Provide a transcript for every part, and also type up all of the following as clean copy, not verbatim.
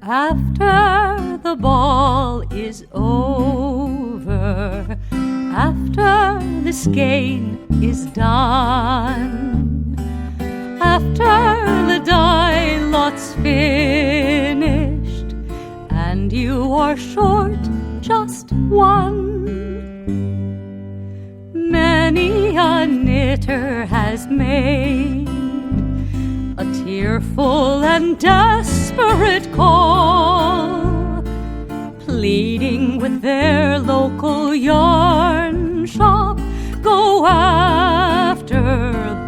After the ball is over, after this game is done, after the die lot's finished, and you are short just one, many a knitter has made a tearful and desperate call, pleading with their local yarn shop, go after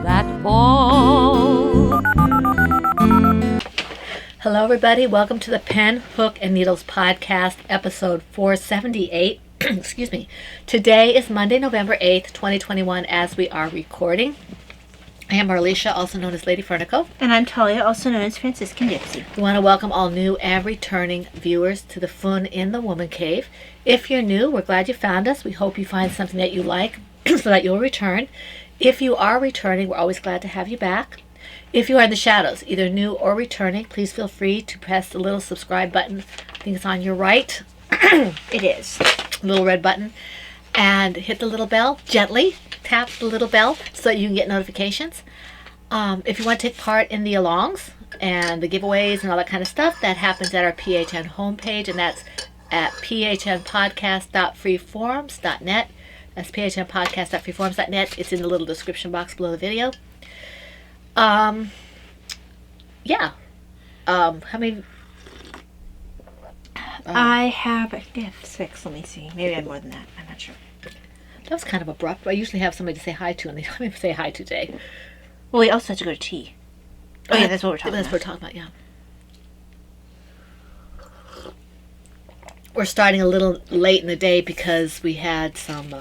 that ball. Hello everybody, welcome to the Pen, Hook, and Needles podcast, episode 478. Excuse me. Today is Monday, November 8th, 2021, as we are recording. I am Marlisha, also known as Lady Fernico. And I'm Talia, also known as Franciscan Dixie. We want to welcome all new and returning viewers to the Fun in the Woman Cave. If you're new, we're glad you found us. We hope you find something that you like so that you'll return. If you are returning, we're always glad to have you back. If you are in the shadows, either new or returning, please feel free to press the little subscribe button. I think it's on your right. It is. Little red button. And hit the little bell gently. Tap the little bell so that you can get notifications. If you want to take part in the alongs and the giveaways and all that kind of stuff, that happens at our PHN homepage, and that's at phnpodcast.freeforums.net. That's phnpodcast.freeforums.net. It's in the little description box below the video. Yeah. How many? I have 6. Let me see. Maybe I have more than that. I'm not sure. That was kind of abrupt. I usually have somebody to say hi to, and they don't even say hi today. Well, we also have to go to tea. Oh, yeah, that's what we're talking about. That's what we're talking about, yeah. We're starting a little late in the day because we had some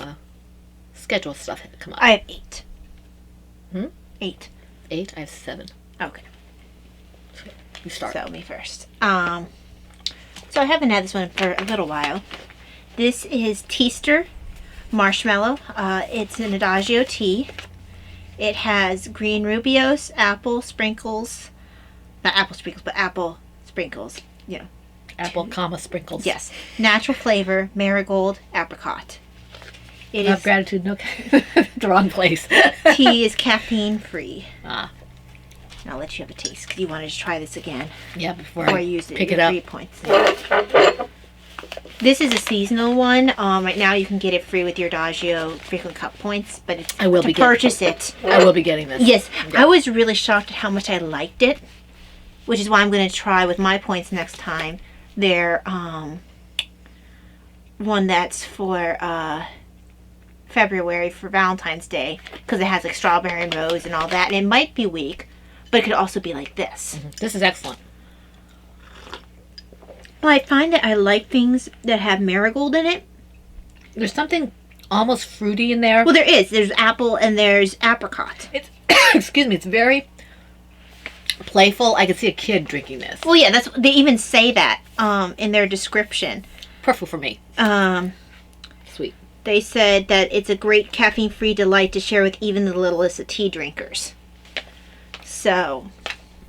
schedule stuff come up. I have 8. 8? I have 7. Okay. So you start. So, me first. So I haven't had this one for a little while. This is Teaster Marshmallow. It's an Adagio tea. It has green rubios, apple sprinkles. Not apple sprinkles, but apple sprinkles. You know. Apple, sprinkles. Yes. Natural flavor, marigold, apricot. It Not is gratitude, no. The wrong place. Tea is caffeine free. Ah. And I'll let you have a taste because you wanted to try this again. Yeah, before I use it. Pick it up. 3 points. This is a seasonal one. Right now you can get it free with your Adagio frequent cup points, but it's I will to be purchase it. I will be getting this. Yes. Yeah. I was really shocked at how much I liked it, which is why I'm going to try with my points next time. Their one that's for February for Valentine's Day, because it has like strawberry and rose and all that, and it might be weak, but it could also be like this. Mm-hmm. This is excellent. Well, I find that I like things that have marigold in it. There's something almost fruity in there. Well, there is. There's apple and there's apricot. It's excuse me. It's very playful. I could see a kid drinking this. Well, yeah, that's they even say that in their description. Perfect for me. Sweet. They said that it's a great caffeine-free delight to share with even the littlest of tea drinkers. So,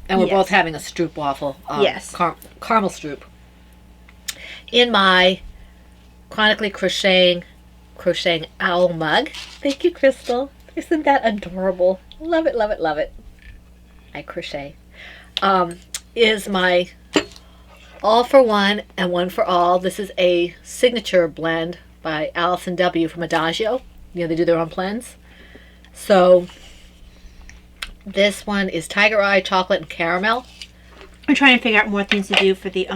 and we're yes. both having a Stroop waffle. Yes. Caramel Stroop. In my chronically crocheting owl mug. Thank you, Crystal. Isn't that adorable? Love it, love it, love it. I crochet. Is my All for One and One for All. This is a signature blend by Allison W. from Adagio. You know, they do their own blends. So this one is Tiger Eye, Chocolate, and Caramel. I'm trying to figure out more things to do for the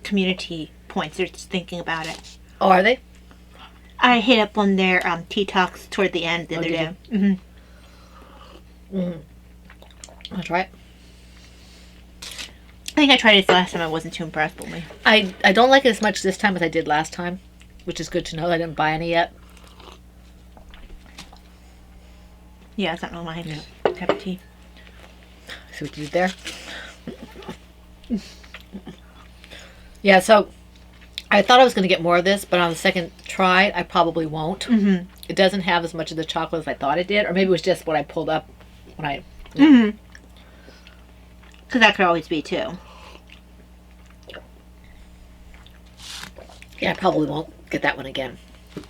community points. They're just thinking about it. Oh, are they? I hit up on their tea talks toward the end the other day. Mm-hmm. I'll try it. I think I tried it last time. I wasn't too impressed with me. I don't like it as much this time as I did last time, which is good to know. I didn't buy any yet. Yeah, it's not really my cup of tea. See what you did there? Yeah, so I thought I was going to get more of this, but on the second try, I probably won't. Mm-hmm. It doesn't have as much of the chocolate as I thought it did, or maybe it was just what I pulled up when I... Mm-hmm. Because that could always be, too. Yeah, I probably won't get that one again.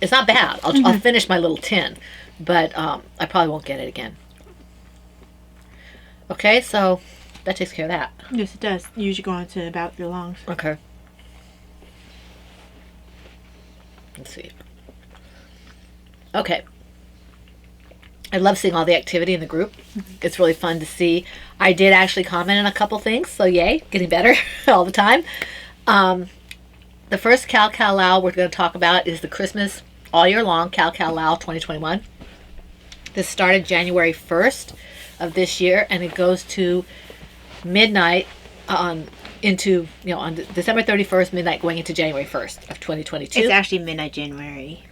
It's not bad. I'll finish my little tin, but I probably won't get it again. Okay, so that takes care of that. Yes, it does. You usually go on to about your longs. Okay. Let's see. Okay. I love seeing all the activity in the group. It's really fun to see. I did actually comment on a couple things, so yay, getting better all the time. The first Cal Cal Lao we're going to talk about is the Christmas all year long Cal Cal Lao 2021. This started January 1st of this year, and it goes to midnight on December 31st, midnight going into January 1st of 2022. It's actually midnight January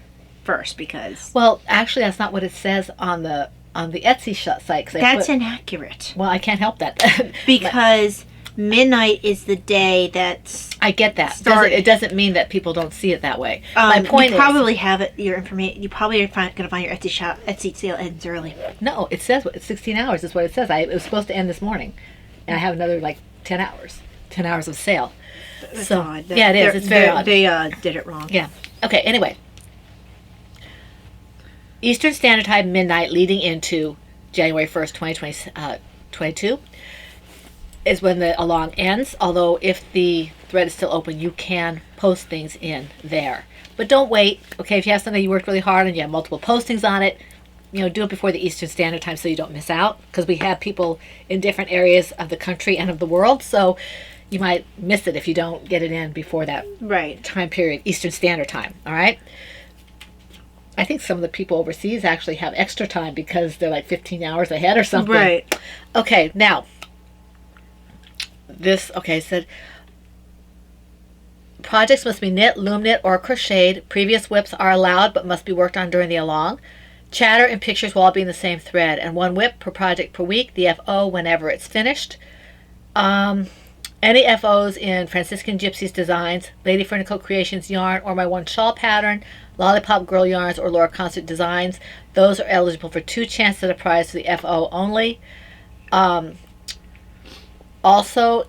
1st because... Well, actually, that's not what it says on the Etsy site. That's inaccurate. Well, I can't help that. Because midnight is the day that's... I get that. It doesn't mean that people don't see it that way. My point is... You probably have it, your information... You probably are going to find your Etsy sale ends early. No, it says it's 16 hours is what it says. It was supposed to end this morning. And I have another, 10 hours. 10 hours of sale. That's so odd. Yeah, it is. It's very odd. They did it wrong. Yeah. Okay, anyway. Eastern Standard Time midnight leading into January 1st, 2022 is when the along ends. Although if the thread is still open, you can post things in there. But don't wait. Okay, if you have something you worked really hard and you have multiple postings on it, do it before the Eastern Standard Time so you don't miss out. Because we have people in different areas of the country and of the world. So you might miss it if you don't get it in before that time period, Eastern Standard Time. All right? I think some of the people overseas actually have extra time because they're 15 hours ahead or something. Right. Okay, now, said, projects must be knit, loom knit, or crocheted. Previous whips are allowed but must be worked on during the along. Chatter and pictures will all be in the same thread. And one whip per project per week, the FO whenever it's finished. Any FOs in Franciscan Gypsies Designs, Lady Fernicoat Creations yarn, or my one shawl pattern, Lollipop Girl yarns, or Laura Concert Designs, those are eligible for 2 chances at a prize for the FO only. Also,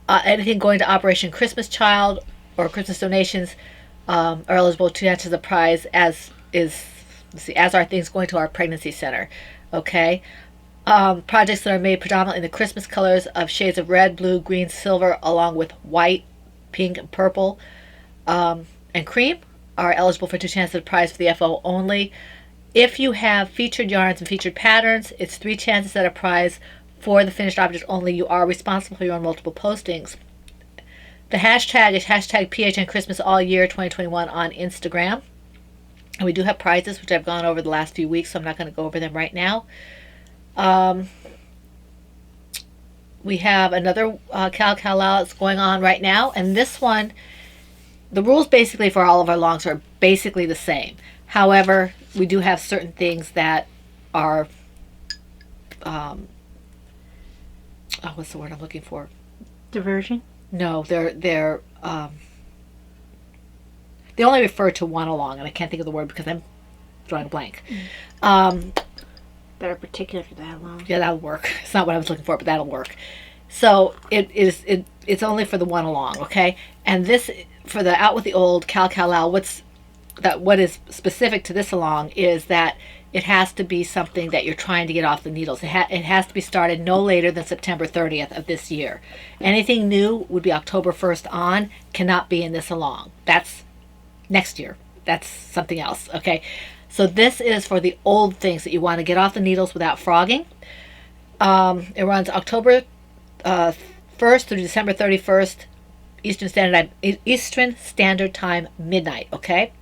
anything going to Operation Christmas Child or Christmas donations are eligible 2 chances at a prize, as are things going to our pregnancy center. Okay. Projects that are made predominantly in the Christmas colors of shades of red, blue, green, silver, along with white, pink, and purple, and cream are eligible for 2 chances at a prize for the FO only. If you have featured yarns and featured patterns, it's 3 chances at a prize for the finished object only. You are responsible for your own multiple postings. The hashtag is hashtag PHN Christmas all year 2021 on Instagram. And we do have prizes, which I've gone over the last few weeks, so I'm not going to go over them right now. We have another Cal Cal Lao that's going on right now, and this one, the rules basically for all of our longs are basically the same. However, we do have certain things that are what's the word I'm looking for? Diversion? No, they only refer to one along, and I can't think of the word because I'm drawing a blank. That are particular for that long. Yeah, that'll work. It's not what I was looking for, but that'll work. So it's only for the one along, okay? And this, for the Out with the Old Cal Cal Lao, what is specific to this along is that it has to be something that you're trying to get off the needles. It has to be started no later than September 30th of this year. Anything new would be October 1st on, cannot be in this along. That's next year. That's something else, okay? So this is for the old things that you want to get off the needles without frogging. It runs October 1st through December 31st, Eastern Standard Time midnight, okay?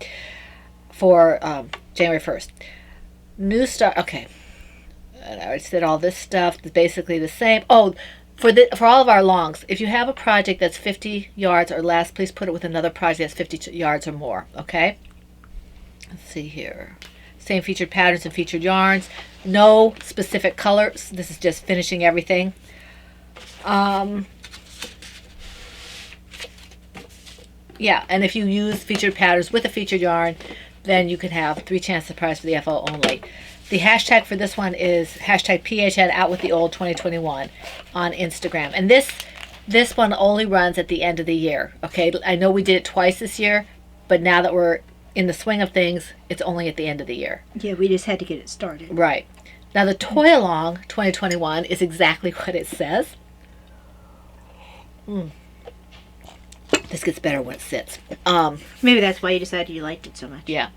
For January 1st. New start, okay. And I already said all this stuff is basically the same. Oh, for all of our longs, if you have a project that's 50 yards or less, please put it with another project that's 50 yards or more, okay? Let's see here. Same featured patterns and featured yarns. No specific colors. This is just finishing everything. Yeah, and if you use featured patterns with a featured yarn, then you can have 3 chances of prize for the FO only. The hashtag for this one is hashtag PHN Out with the Old 2021 on Instagram. And this one only runs at the end of the year. Okay, I know we did it twice this year. But now that we're in the swing of things, it's only at the end of the year. Yeah, we just had to get it started. Right. Now the Toy Along 2021 is exactly what it says. This gets better when it sits. Maybe that's why you decided you liked it so much. Yeah.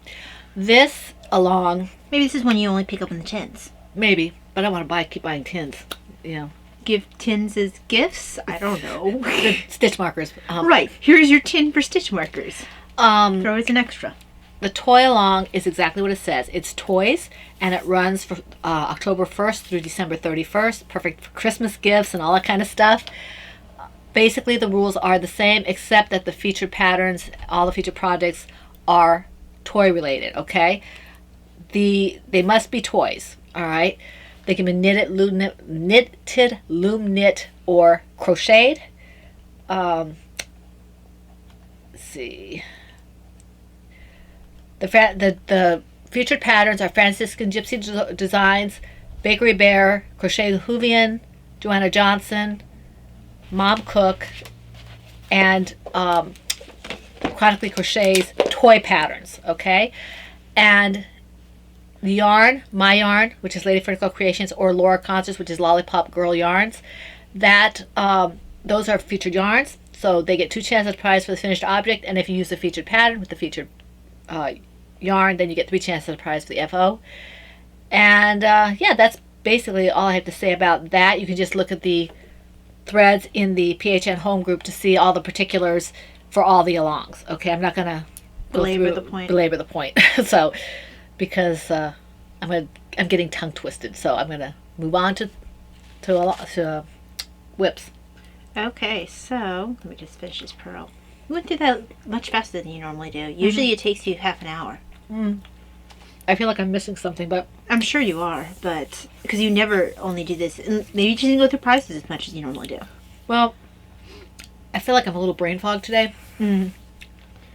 This along, Maybe this is one you only pick up in the tins. maybe, but I want to keep buying tins. You know. Give tins as gifts? I don't know. Stitch markers. Right. Here's your tin for stitch markers. Throw as an extra. The Toy Along is exactly what it says. It's toys, and it runs for October 1st through December 31st. Perfect for Christmas gifts and all that kind of stuff. Basically, the rules are the same, except that the featured patterns, all the featured projects are toy related, okay? They must be toys, all right? They can be knitted, loom knit, or crocheted. Let's see. The featured patterns are Franciscan Gypsy Designs, Bakery Bear, Crochet Hoovian, Joanna Johnson, Mom Cook, and Chronically Crochet's toy patterns, okay? And the yarn, My Yarn, which is Lady Vertical Creations, or Laura Concerts, which is Lollipop Girl Yarns, that those are featured yarns, so they get 2 chances at prize for the finished object, and if you use the featured pattern with the featured yarn, then you get 3 chances at prize for the FO. And yeah, that's basically all I have to say about that. You can just look at the threads in the PHN home group to see all the particulars for all the alongs. Okay, I'm not gonna belabor the point. So because I'm getting tongue twisted, so I'm gonna move on to whips. Okay, so let me just finish this pearl. You went through that much faster than you normally do. Usually it takes you half an hour. I feel like I'm missing something, but I'm sure you are, but because you never only do this, and maybe you just didn't go through prizes as much as you normally do. well, I feel like I'm a little brain fogged today.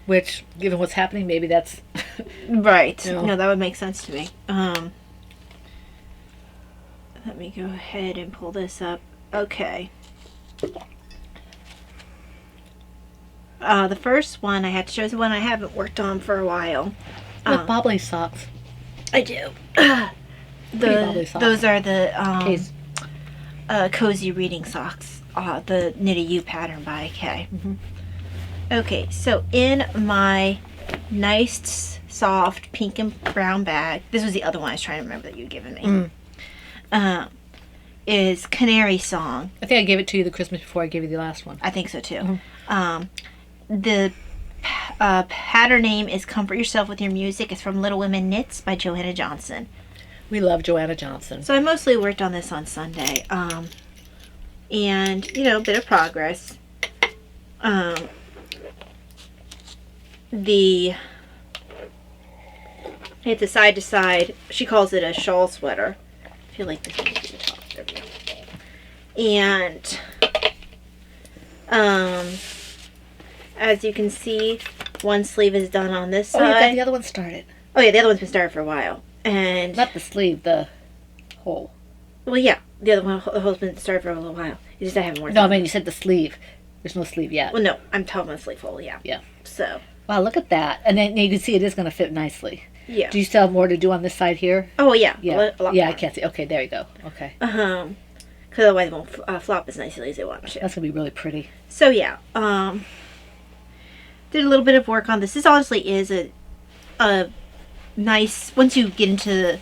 Which, given what's happening, maybe that's Right. Yeah. No, that would make sense to me. Let me go ahead and pull this up. Okay. The first one I had to show is the one I haven't worked on for a while. with bobbly socks. I do. Bobbly socks. Those are the Case. cozy reading socks. The Knit a You pattern by Kay. Okay, so in my nice, soft pink and brown bag, this was the other one I was trying to remember that you'd given me, is Canary Song. I think I gave it to you the Christmas before I gave you the last one. I think so too. The pattern name is Comfort Yourself with Your Music. It's from Little Women Knits by Joanna Johnson. We love Joanna Johnson. So I mostly worked on this on Sunday. And, you know, a bit of progress. It's a side to side. She calls it a shawl sweater. I feel like this might be the top. There we go. And, as you can see, one sleeve is done on this Oh, you got side. the other one started. Oh yeah, the other one's been started for a while. And Not the sleeve, the hole. well, yeah, the other one the hole's been started for a little while. It's just I haven't worked No, I on it. mean, you said the sleeve. There's no sleeve yet. Well, no, I'm talking about sleeve hole. Yeah. Yeah. So Wow, look at that. And then you can see it is going to fit nicely. yeah. Do you still have more to do on this side here? Oh yeah. Yeah. A lot Yeah, I more. can't see. Okay, there you go. Okay. Because otherwise it won't flop as nicely as it wants to. That's going to be really pretty. So yeah, did a little bit of work on this. This honestly is a nice, once you get into the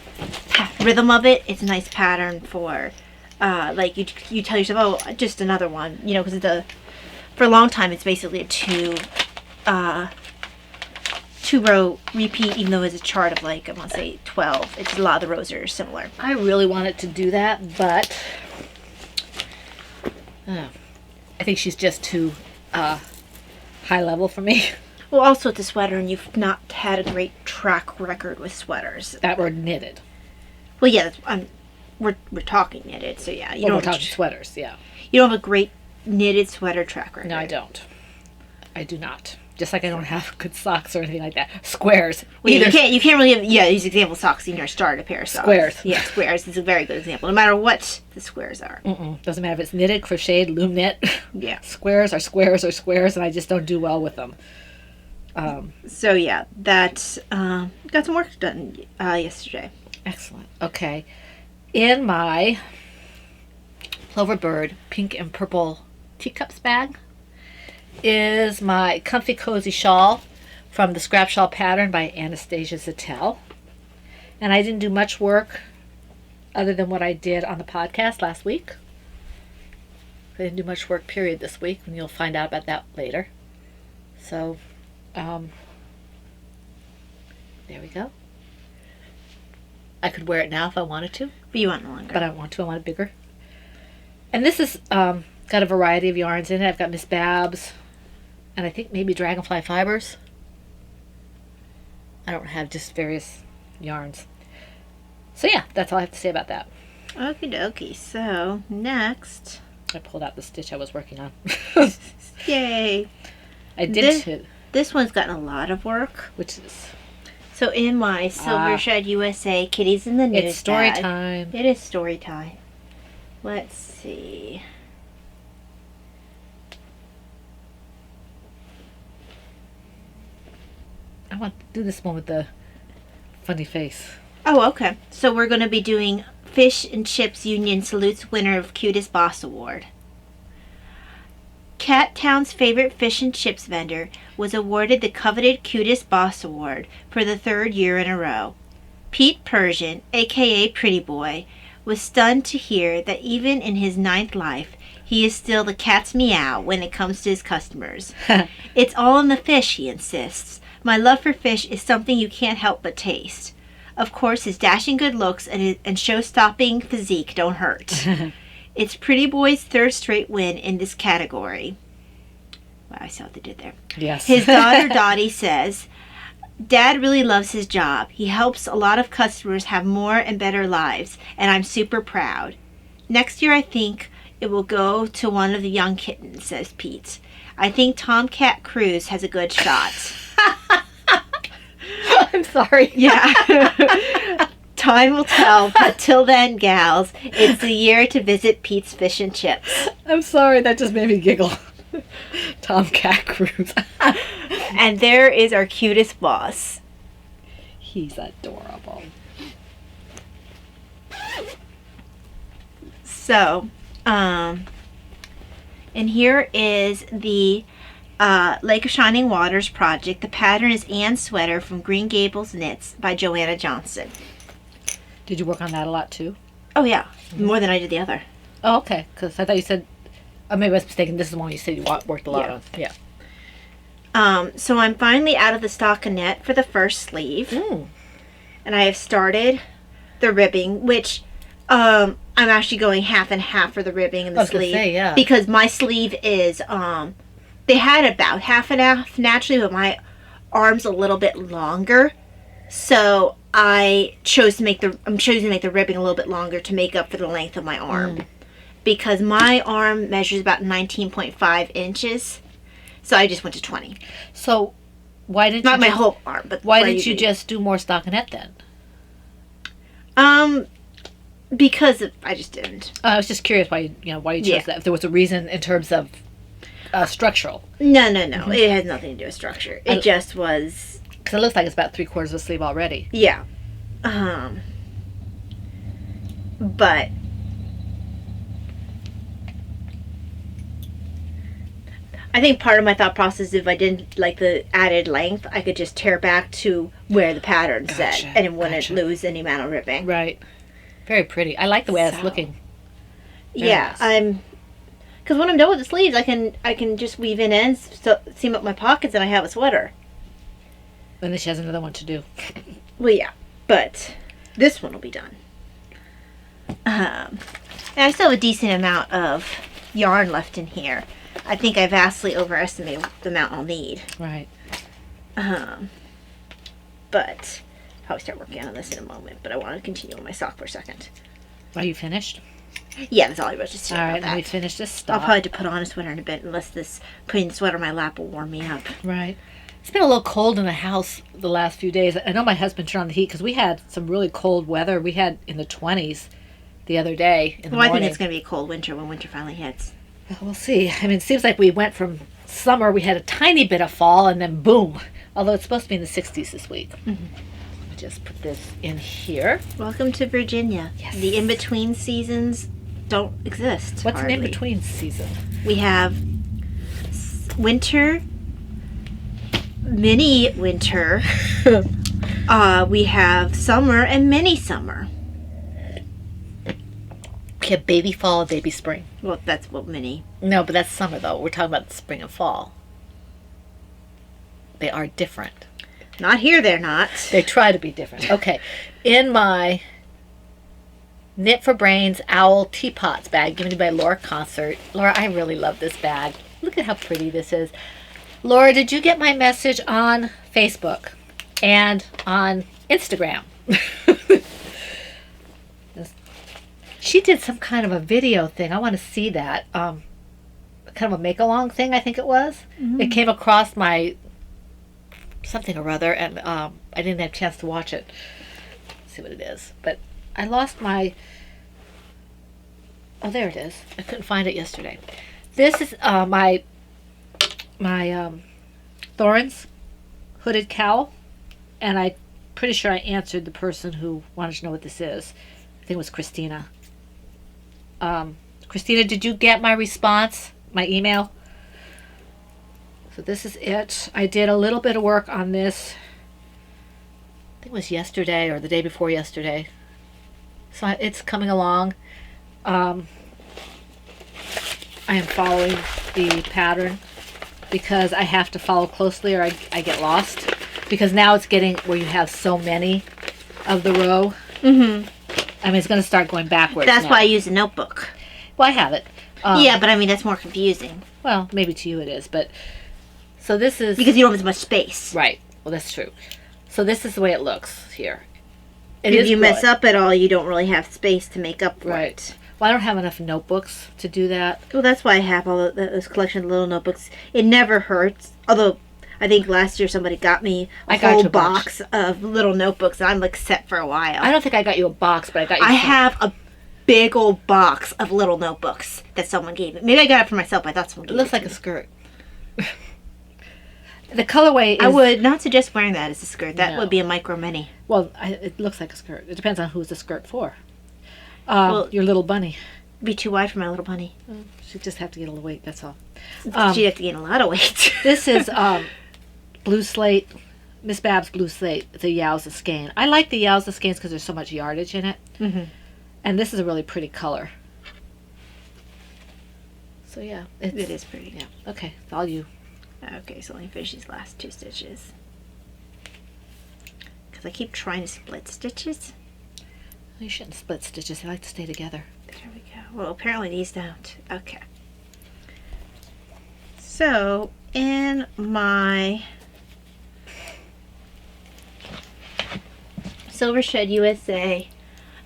rhythm of it, it's a nice pattern for, like you tell yourself, oh, just another one, you know, because for a long time it's basically a two row repeat, even though it's a chart of like, I want to say 12. It's a lot of the rows are similar. I really wanted to do that, but I think she's just too high level for me. Well, also it's a sweater, and you've not had a great track record with sweaters. That were knitted. Well, yeah, we're talking knitted, so yeah, We're talking sweaters, yeah. you don't have a great knitted sweater track record. No, I don't. I do not. Just like I don't have good socks or anything like that. Squares. Well, Either you can't really use example socks in your started a pair of socks. Squares. Yeah, squares is a very good example, no matter what the squares are. Doesn't matter if it's knitted, crocheted, loom knit. Yeah. Squares are squares are squares, and I just don't do well with them. So yeah, that got some work done yesterday. Excellent. Okay. In my Cloverbird pink and purple teacups bag is my comfy cozy shawl from the Scrap Shawl Pattern by Anastasia Zattel. And I didn't do much work other than what I did on the podcast last week. I didn't do much work, period, this week, and you'll find out about that later. So, there we go. I could wear it now if I wanted to. But you want it longer. But I don't want to. I want it bigger. And this is got a variety of yarns in it. I've got Miss Babs, and I think maybe Dragonfly Fibers. I don't have just various yarns. So yeah, that's all I have to say about that. Okie dokie. So next, I pulled out the stitch I was working on. yay! I did too. This one's gotten a lot of work. Which is So in my Silver Shed USA Kitties in the News it's story bag, time. It is story time. Let's see. I want to do this one with the funny face. Oh, okay. So we're going to be doing Fish and Chips Union salutes winner of Cutest Boss Award. Cat Town's favorite fish and chips vendor was awarded the coveted Cutest Boss Award for the third year in a row. Pete Persian, aka Pretty Boy, was stunned to hear that even in his 9th life, he is still the cat's meow when it comes to his customers. It's all in the fish, he insists. My love for fish is something you can't help but taste. Of course, his dashing good looks and show-stopping physique don't hurt. It's Pretty Boy's 3rd straight win in this category. Wow, I saw what they did there. Yes. His daughter Dottie says, Dad really loves his job. He helps a lot of customers have more and better lives, and I'm super proud. Next year, I think it will go to one of the young kittens, says Pete. I think Tomcat Cruise has a good shot. I'm sorry. Yeah. Time will tell, but till then, gals, it's the year to visit Pete's Fish and Chips. I'm sorry, that just made me giggle. Tomcat Cruise. And there is our cutest boss. He's adorable. So, and here is the Lake of Shining Waters project. The pattern is Anne's Sweater from Green Gables Knits by Joanna Johnson. Did you work on that a lot too? Oh, yeah. More than I did the other. Oh, okay. Because I thought you said, oh, maybe I was mistaken. This is the one you said you worked a lot Yeah. on. Yeah. So I'm finally out of the stockinette for the first sleeve. Mm. And I have started the ribbing, which I'm actually going half and half for the ribbing and the I was gonna sleeve. say, yeah. Because my sleeve is, they had about half and half naturally, but my arm's a little bit longer. So I'm choosing to make the ribbing a little bit longer to make up for the length of my arm. Because my arm measures about 19.5 inches. So I just went to 20. So why didn't Not you my just, whole arm, but why where didn't you do. just do more stockinette then? Because I just didn't. I was just curious why you chose Yeah. that. If there was a reason in terms of structural, No. It has nothing to do with structure. It I- just was, because it looks like it's about 3/4 of a sleeve already. yeah. But I think part of my thought process, if I didn't like the added length, I could just tear back to where the pattern said, Gotcha, and it wouldn't gotcha. lose any amount of ribbing. Right. Very pretty. I like the way it's So- looking. Very Yeah, nice. because when I'm done with the sleeves, I can just weave in ends, seam up my pockets, and I have a sweater. And then she has another one to do. Well, yeah, but this one will be done. And I still have a decent amount of yarn left in here. I think I vastly overestimated the amount I'll need. Right. But I'll probably start working on this in a moment. But I want to continue on my sock for a second. Are you finished? Yeah, that's all I was just All saying right, about let me that. finish this I'll stuff. probably have to put on a sweater in a bit, unless putting the sweater on my lap will warm me up. Right. It's been a little cold in the house the last few days. I know my husband turned on the heat because we had some really cold weather. We had in the 20s the other day in the Well, I morning. think it's going to be a cold winter when winter finally hits. Well, we'll see. I mean, it seems like we went from summer, we had a tiny bit of fall, and then boom, Although it's supposed to be in the 60s this week. Let me just put this in here. Welcome to Virginia. Yes. The in-between seasons don't exist. What's hardly. an in-between season? We have winter, mini winter. We have summer and mini summer. We have baby fall and baby spring. Well, that's what mini. No, but that's summer, though. We're talking about spring and fall. They are different. Not here, they're not. They try to be different. Okay. In my Knit for Brains Owl Teapots bag given to me by Laura Concert. Laura, I really love this bag. Look at how pretty this is. Laura, did you get my message on Facebook and on Instagram? She did some kind of a video thing. I want to see that. Kind of a make-along thing, I think it was. It came across my something or other, and I didn't have a chance to watch it. Let's see what it is. But I lost my... Oh, there it is. I couldn't find it yesterday. This is my Thorns hooded cowl, and I'm pretty sure I answered the person who wanted to know what this is. I think it was Christina. Christina, did you get my response, my email? So this is it. I did a little bit of work on this. I think it was yesterday or the day before yesterday. So it's coming along. I am following the pattern because I have to follow closely or I get lost. Because now it's getting where you have so many of the row. Mm-hmm. I mean, it's going to start going backwards. That's now. why I use a notebook. Well, I have it. Yeah, but I mean, that's more confusing. Well, maybe to you it is, but... So this is... Because you don't have as much space. Right. Well, that's true. So this is the way it looks here. If you mess up at all, you don't really have space to make up for Right. it. Well, I don't have enough notebooks to do that. Well, that's why I have all this collection of little notebooks. It never hurts. Although, I think last year somebody got me a whole box of little notebooks, and I'm like set for a while. I don't think I got you a box, but I got you I have a big old box of little notebooks that someone gave me. Maybe I got it for myself. I thought someone It gave looks it like to a me. skirt. The colorway is... I would not suggest wearing that as a skirt. That No. would be a micro mini. Well, it looks like a skirt. It depends on who's the skirt for. Well- Your little bunny. It'd be too wide for my little bunny. She'd just have to get a little weight, that's all. She'd have to gain a lot of weight. This is Blue Slate, Miss Bab's Blue Slate, the Yowza skein. I like the Yowza skeins because there's so much yardage in it. Mm-hmm. And this is a really pretty color. So yeah. It is pretty. Yeah, okay, it's all you. Okay, so let me finish these last two stitches. Because I keep trying to split stitches. You shouldn't split stitches, they like to stay together. There we go. Well, apparently these don't. Okay. So, in my Silver Shed USA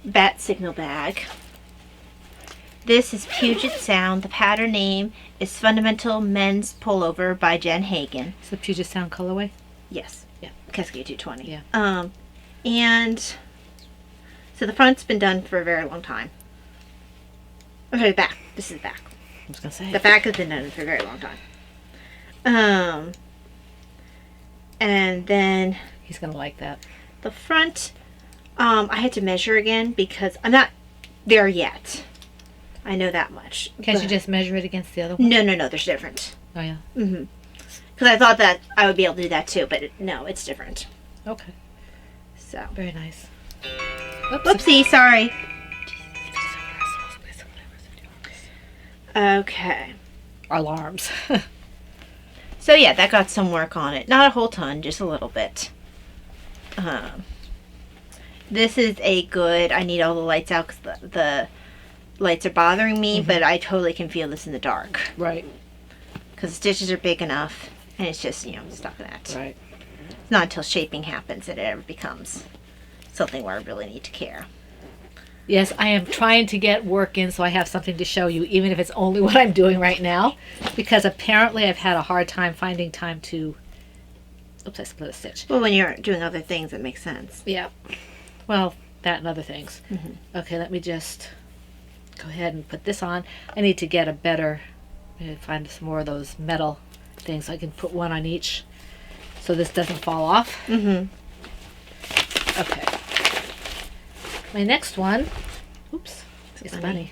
bat signal bag, this is Puget Sound. The pattern name is Fundamental Men's Pullover by Jen Hagen. Is the Puget Sound colorway? Yes. Yeah. Cascade 220. Yeah. And so the front's been done for a very long time. I'm sorry, the back. This is the back. I was going to say. The back has been done for a very long time. And then He's going to like that. the front, I had to measure again because I'm not there yet. I know that much. Can't you But- just measure it against the other one? No, there's different. Oh, yeah. Mm-hmm. Because I thought that I would be able to do that too, but no, it's different. Okay. So, Very nice. Oops. whoopsie, sorry. Okay. Alarms. So yeah, that got some work on it. Not a whole ton, just a little bit. This is a good, I need all the lights out because the lights are bothering me, but I totally can feel this in the dark. Right. Because the stitches are big enough, and it's just, stuck in that. Right. It's not until shaping happens that it ever becomes something where I really need to care. Yes, I am trying to get work in so I have something to show you, even if it's only what I'm doing right now. Because apparently I've had a hard time finding time to... Oops, I split a stitch. Well, when you're doing other things, it makes sense. Yeah. Well, that and other things. Okay, let me just go ahead and put this on. I need to get a better... Find some more of those metal things. I can put one on each so this doesn't fall off. Mm-hmm. Okay. My next one, oops, is bunny.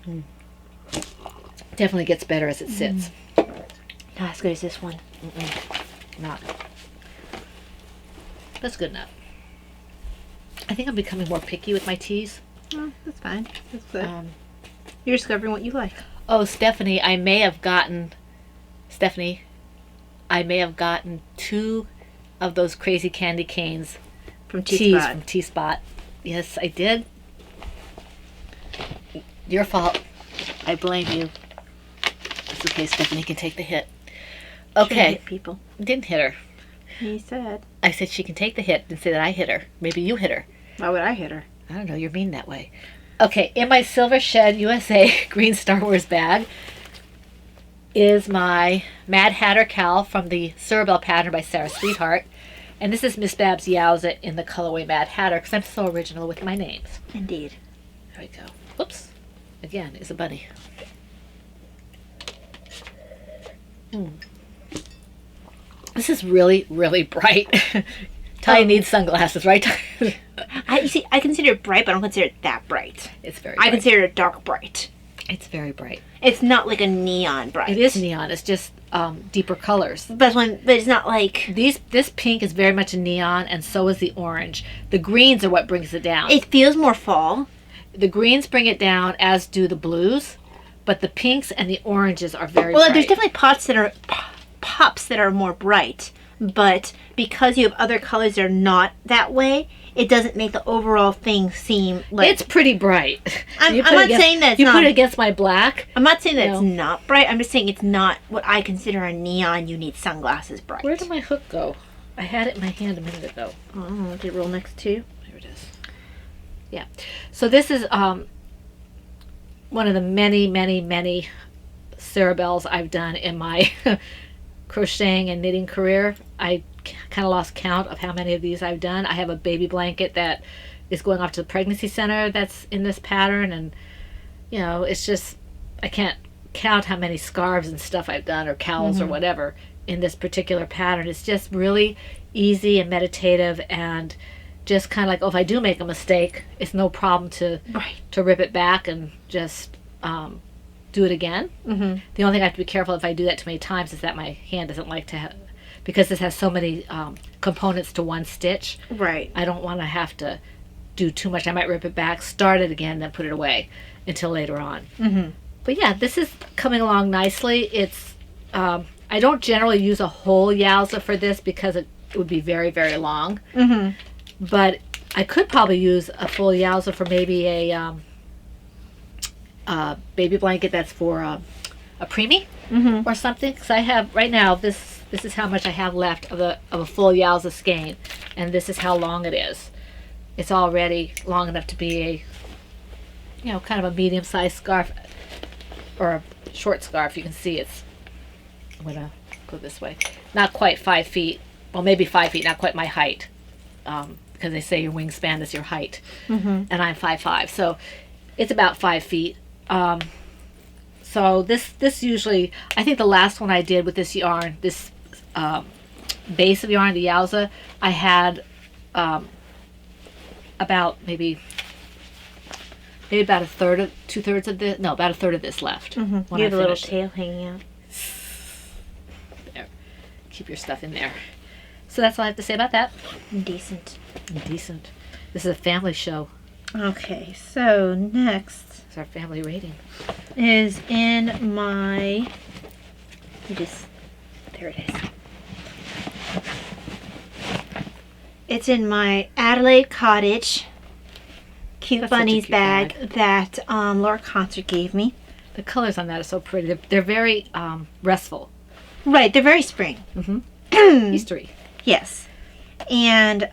bunny. Definitely gets better as it sits. Not as good as this one. Not. That's good enough. I think I'm becoming more picky with my teas. Oh, that's fine. That's good. You're discovering what you like. Oh, Stephanie, I may have gotten 2 of those crazy candy canes From teas T-Spot. from T-Spot. Yes, I did. Your fault. I blame you. It's okay, Stephanie can take the hit. Shouldn't Okay. hit people. Didn't hit her. He said. I said she can take the hit. Didn't say that I hit her. Maybe you hit her. Why would I hit her? I don't know. You're mean that way. Okay. In my Silver Shed USA green Star Wars bag is my Mad Hatter Cowl from the Cerebell pattern by Sarah Sweetheart. And this is Miss Babs Yowza in the colorway Mad Hatter because I'm so original with my names. Indeed. There we go. Whoops. Again, is a bunny. This is really, really bright. Ty needs sunglasses, right? You see, I consider it bright, but I don't consider it that bright. It's very I bright. consider it a dark bright. It's very bright. It's not like a neon bright. It is neon. It's just deeper colors. But it's not like... This pink is very much a neon, and so is the orange. The greens are what brings it down. It feels more fall. The greens bring it down, as do the blues, but the pinks and the oranges are very bright. There's definitely pops that are more bright, but because you have other colors that are not that way, it doesn't make the overall thing seem like... It's pretty bright. I'm You put not it against- saying that it's you not... put it against my black. I'm not saying that No. it's not bright. I'm just saying it's not what I consider a neon, you need sunglasses bright. Where did my hook go? I had it in my hand a minute ago. Oh, did it roll next to you? There it is. Yeah. So this is one of the many, many, many Cerebells I've done in my crocheting and knitting career. I kind of lost count of how many of these I've done. I have a baby blanket that is going off to the pregnancy center that's in this pattern, and you know, it's just, I can't count how many scarves and stuff I've done, or cowls or whatever in this particular pattern. It's just really easy and meditative, and just kind of like, oh, if I do make a mistake, it's no problem to rip it back and just do it again. Mm-hmm. The only thing I have to be careful if I do that too many times is that my hand doesn't like to have, because this has so many components to one stitch. Right. I don't want to have to do too much. I might rip it back, start it again, then put it away until later on. Mm-hmm. But yeah, this is coming along nicely. It's I don't generally use a whole yowza for this because it would be very, very long. Mm-hmm. But I could probably use a full yowza for maybe a baby blanket that's for a preemie or something. Because I have right now, this is how much I have left of a full yowza skein, and this is how long it is. It's already long enough to be a, you know, kind of a medium-sized scarf or a short scarf. You can see it's, I'm gonna go this way, not quite 5 feet. Well, maybe 5 feet, not quite my height. Because they say your wingspan is your height, and I'm 5'5", so it's about 5 feet. So this usually, I think the last one I did with this yarn, this base of yarn, the yowza, I had about maybe about a third of, 2/3 of this, no, about a third of this left. You When have I a little finished it. tail hanging out. There, keep your stuff in there. So that's all I have to say about that. Decent. Decent. This is a family show. Okay, so next It's our family rating. is in my... There it is. It's in my Adelaide Cottage Cute That's such a Bunnies cute bag that Laura Concert gave me. The colors on that are so pretty. They're very restful. Right, they're very spring. Eastery. Yes. And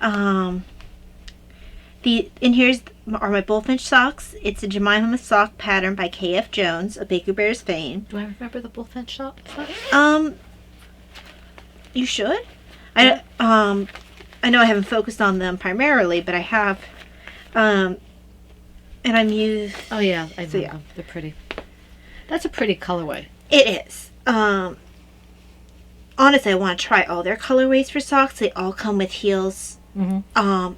here's are my bullfinch socks. It's a Jemima sock pattern by K.F. Jones, a Baker Bears fame. Do I remember the bullfinch shop? You should. Yeah. I know I haven't focused on them primarily, but I have. And I'm used. Oh yeah, I know So, yeah. them. They're pretty. That's a pretty colorway. It is. Honestly, I want to try all their colorways for socks. They all come with heels,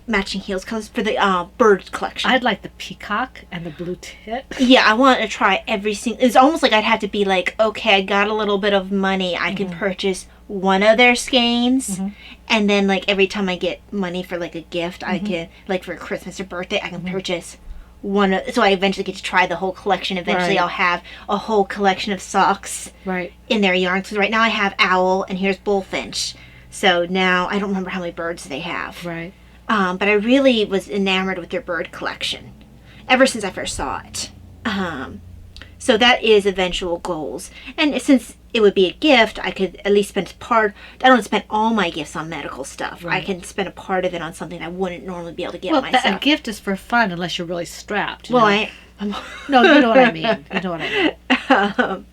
matching heels colors for the bird collection. I'd like the peacock and the blue tit. Yeah, I want to try every single... It's almost like I'd have to be like, okay, I got a little bit of money. I can purchase one of their skeins. And then, like, every time I get money for, like, a gift, I can... Like, for Christmas or birthday, I can purchase one of... So I eventually get to try the whole collection. Eventually, I'll have a whole collection of socks in their yarn. Because right now I have owl, and here's bullfinch. So now, I don't remember how many birds they have. Right. But I really was enamored with their bird collection ever since I first saw it. So that is eventual goals. And since it would be a gift, I could at least spend part... I don't spend all my gifts on medical stuff. Right. I can spend a part of it on something I wouldn't normally be able to get myself. Well, a gift is for fun unless you're really strapped. Well, I'm... No, you know what I mean. You know what I mean.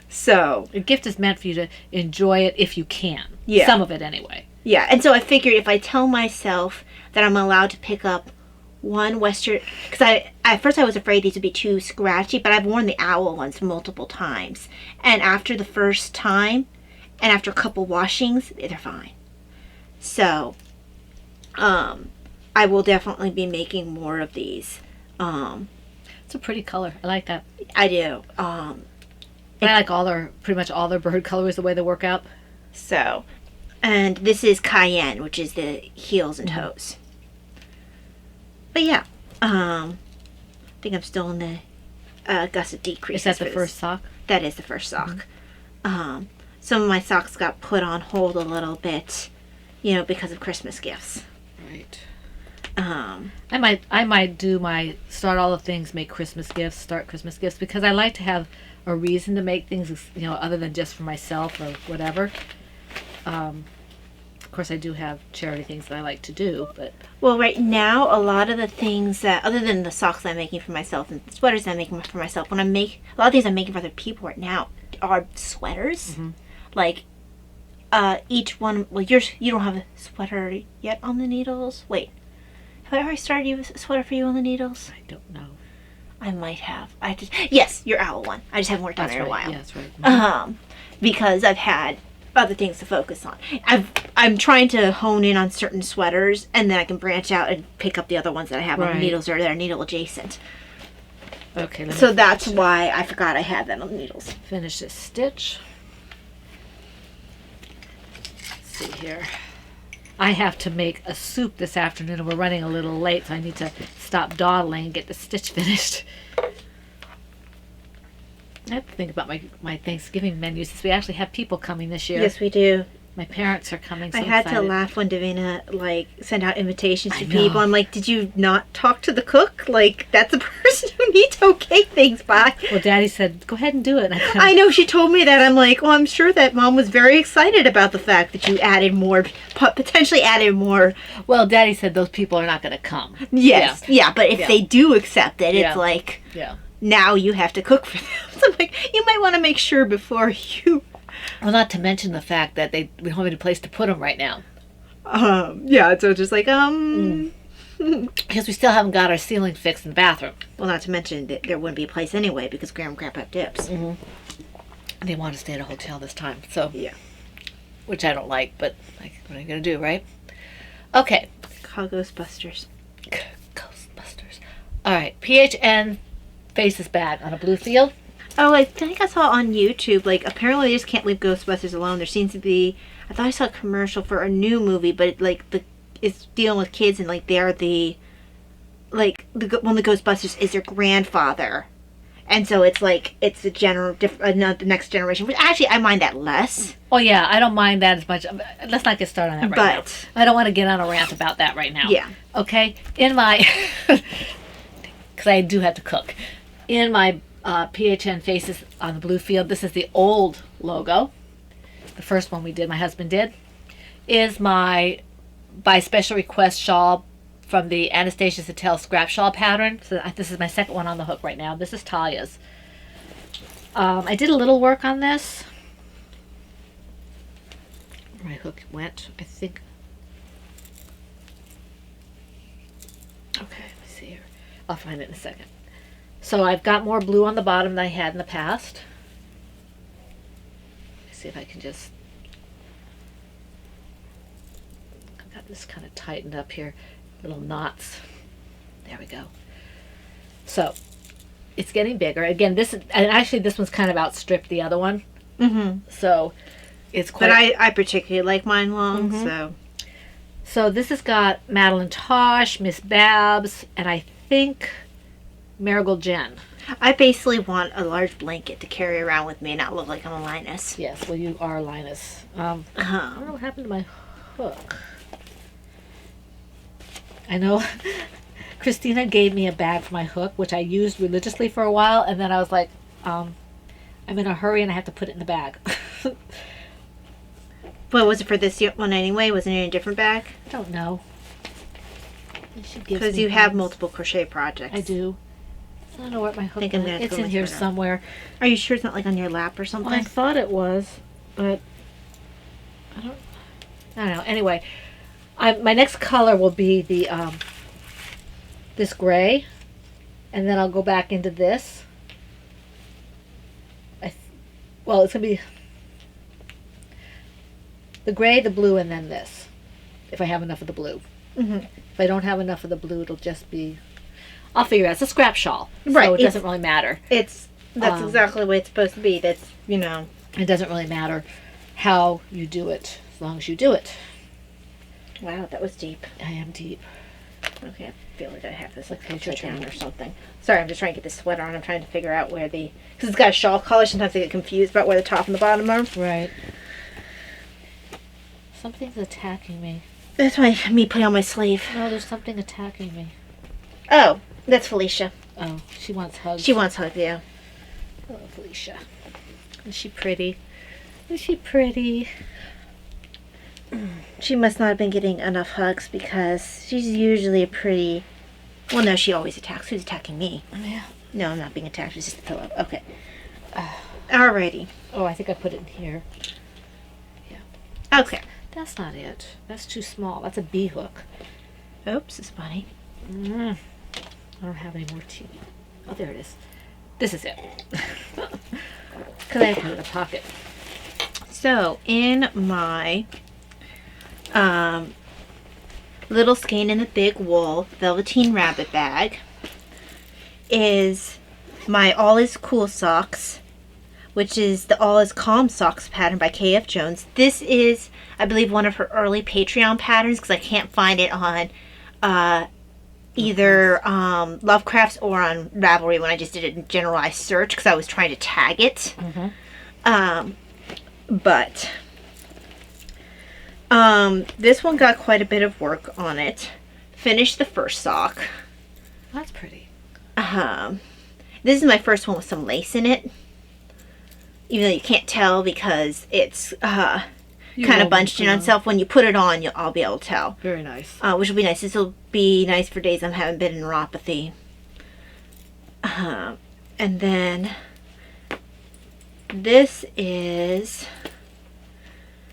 So... A gift is meant for you to enjoy it if you can. Yeah. Some of it anyway. Yeah, and so I figured if I tell myself that I'm allowed to pick up one Western... Because at first I was afraid these would be too scratchy, but I've worn the owl ones multiple times. And after the first time, and after a couple washings, they're fine. So, I will definitely be making more of these. It's a pretty color. I like that. I do. I like pretty much all their bird colors, the way they work out. So, and this is Cayenne, which is the heels and toes. But yeah, I think I'm still in the gusset decrease. Is that the first sock? That is the first sock. Some of my socks got put on hold a little bit, because of Christmas gifts. Right. I might do my start all the things, make Christmas gifts, start Christmas gifts, because I like to have a reason to make things, other than just for myself or whatever. Of course, I do have charity things that I like to do, but... Well, right now, a lot of the things that, other than the socks I'm making for myself and sweaters I'm making for myself, a lot of things I'm making for other people right now are sweaters. Like, each one... Well, you don't have a sweater yet on the needles? Wait. Have I already started a sweater for you on the needles? I don't know. I might have. Yes, your owl one. I just haven't worked on it in a while. Yeah, that's right. Because I've had other things to focus on. I'm trying to hone in on certain sweaters, and then I can branch out and pick up the other ones that I have on the needles or that are needle adjacent. Okay. So that's why I forgot I had that on the needles. Finish this stitch. Let's see here. I have to make a soup this afternoon, and we're running a little late, so I need to stop dawdling and get the stitch finished. I have to think about my Thanksgiving menus, since we actually have people coming this year. Yes, we do. My parents are coming, so I had excited. to laugh when Davina, sent out invitations to people. I'm like, did you not talk to the cook? That's the person who needs to okay things by. Well, Daddy said, go ahead and do it. I know, she told me that. I'm like, well, I'm sure that Mom was very excited about the fact that you added more, potentially added more. Well, Daddy said those people are not going to come. Yes, yeah, but if they do accept it, it's like, now you have to cook for them. So I'm like, you might want to make sure before you... Well, not to mention the fact that we don't have any place to put them right now. Yeah, so just like, Because we still haven't got our ceiling fixed in the bathroom. Well, not to mention that there wouldn't be a place anyway because Grandma and Grandpa have dips. They want to stay at a hotel this time, so... Yeah. Which I don't like, but what are you going to do, right? Okay. Call Ghostbusters. Ghostbusters. All right, PHN faces bag on a blue field. Oh, I think I saw on YouTube, apparently they just can't leave Ghostbusters alone. There seems to be, I thought I saw a commercial for a new movie, but it's dealing with kids and they're one of the Ghostbusters is their grandfather. And so it's it's the next generation, which actually I mind that less. Oh yeah, I don't mind that as much. Let's not get started on that right now. I don't want to get on a rant about that right now. Yeah. Okay? In my, because I do have to cook. In my PHN faces on the blue field, this is the old logo. The first one we did, my husband did, is my by special request shawl from the Anastasia Sattel scrap shawl pattern. So this is my second one on the hook right now. This is Talia's. I did a little work on this. Where my hook went, I think. Okay, let me see here. I'll find it in a second. So I've got more blue on the bottom than I had in the past. see if I can just... I've got this kind of tightened up here. Little knots. There we go. So, it's getting bigger. Again, this is, and actually this one's kind of outstripped the other one. Mm-hmm. So, it's quite... But I particularly like mine long, so... So, this has got Madeline Tosh, Miss Babs, and I think Marigold Jen. I basically want a large blanket to carry around with me and not look like I'm a Linus. Yes, well, you are Linus. I don't know what happened to my hook. I know Christina gave me a bag for my hook, which I used religiously for a while, and then I was like, I'm in a hurry and I have to put it in the bag. Well, was it for this one anyway? Wasn't it in a different bag? I don't know. Because you have multiple crochet projects. I do. I don't know where my hook think I'm is. gonna It's go in here with it. somewhere. Are you sure it's not like on your lap or something? Well, I thought it was, but I don't know. Anyway, my next color will be the this gray, and then I'll go back into this. Well, it's gonna be the gray, the blue, and then this. If I have enough of the blue. Mm-hmm. If I don't have enough of the blue, it'll just be... I'll figure it out. It's a scrap shawl, Right, so it doesn't really matter. That's exactly the way it's supposed to be. That's, you know. It doesn't really matter how you do it, as long as you do it. Wow, that was deep. I am deep. Okay, I feel like I have this like Okay, it's your upside down turn. or something. Sorry, I'm just trying to get this sweater on. I'm trying to figure out where the... Because it's got a shawl collar. Sometimes I get confused about where the top and the bottom are. Right. Something's attacking me. That's why me putting on my sleeve. No, there's something attacking me. Oh, that's Felicia. Oh, she wants hugs. She wants hugs, yeah. Oh, Felicia. Is she pretty? Is she pretty? She must not have been getting enough hugs because she's usually a pretty... Well, no, she always attacks. Who's attacking me? Yeah. No, I'm not being attacked. It's just a pillow. Okay. Alrighty. Oh, I think I put it in here. Okay. That's not it. That's too small. That's a bee hook. Oops, it's funny. I don't have any more tea. Oh, there it is. This is it. Because I have it in a pocket. So, in my little skein in the big wool velveteen rabbit bag is my All Is Cool socks, which is the All Is Calm socks pattern by K.F. Jones. This is, I believe, one of her early Patreon patterns because I can't find it on either Lovecrafts or on Ravelry when I just did a generalized search because I was trying to tag it. But this one got quite a bit of work on it. Finished the first sock. That's pretty. This is my first one with some lace in it. Even though you can't tell because it's kind of bunched in on itself. When you put it on, I'll be able to tell. Very nice. Which will be nice. This will be nice for days I haven't been in neuropathy. And then this is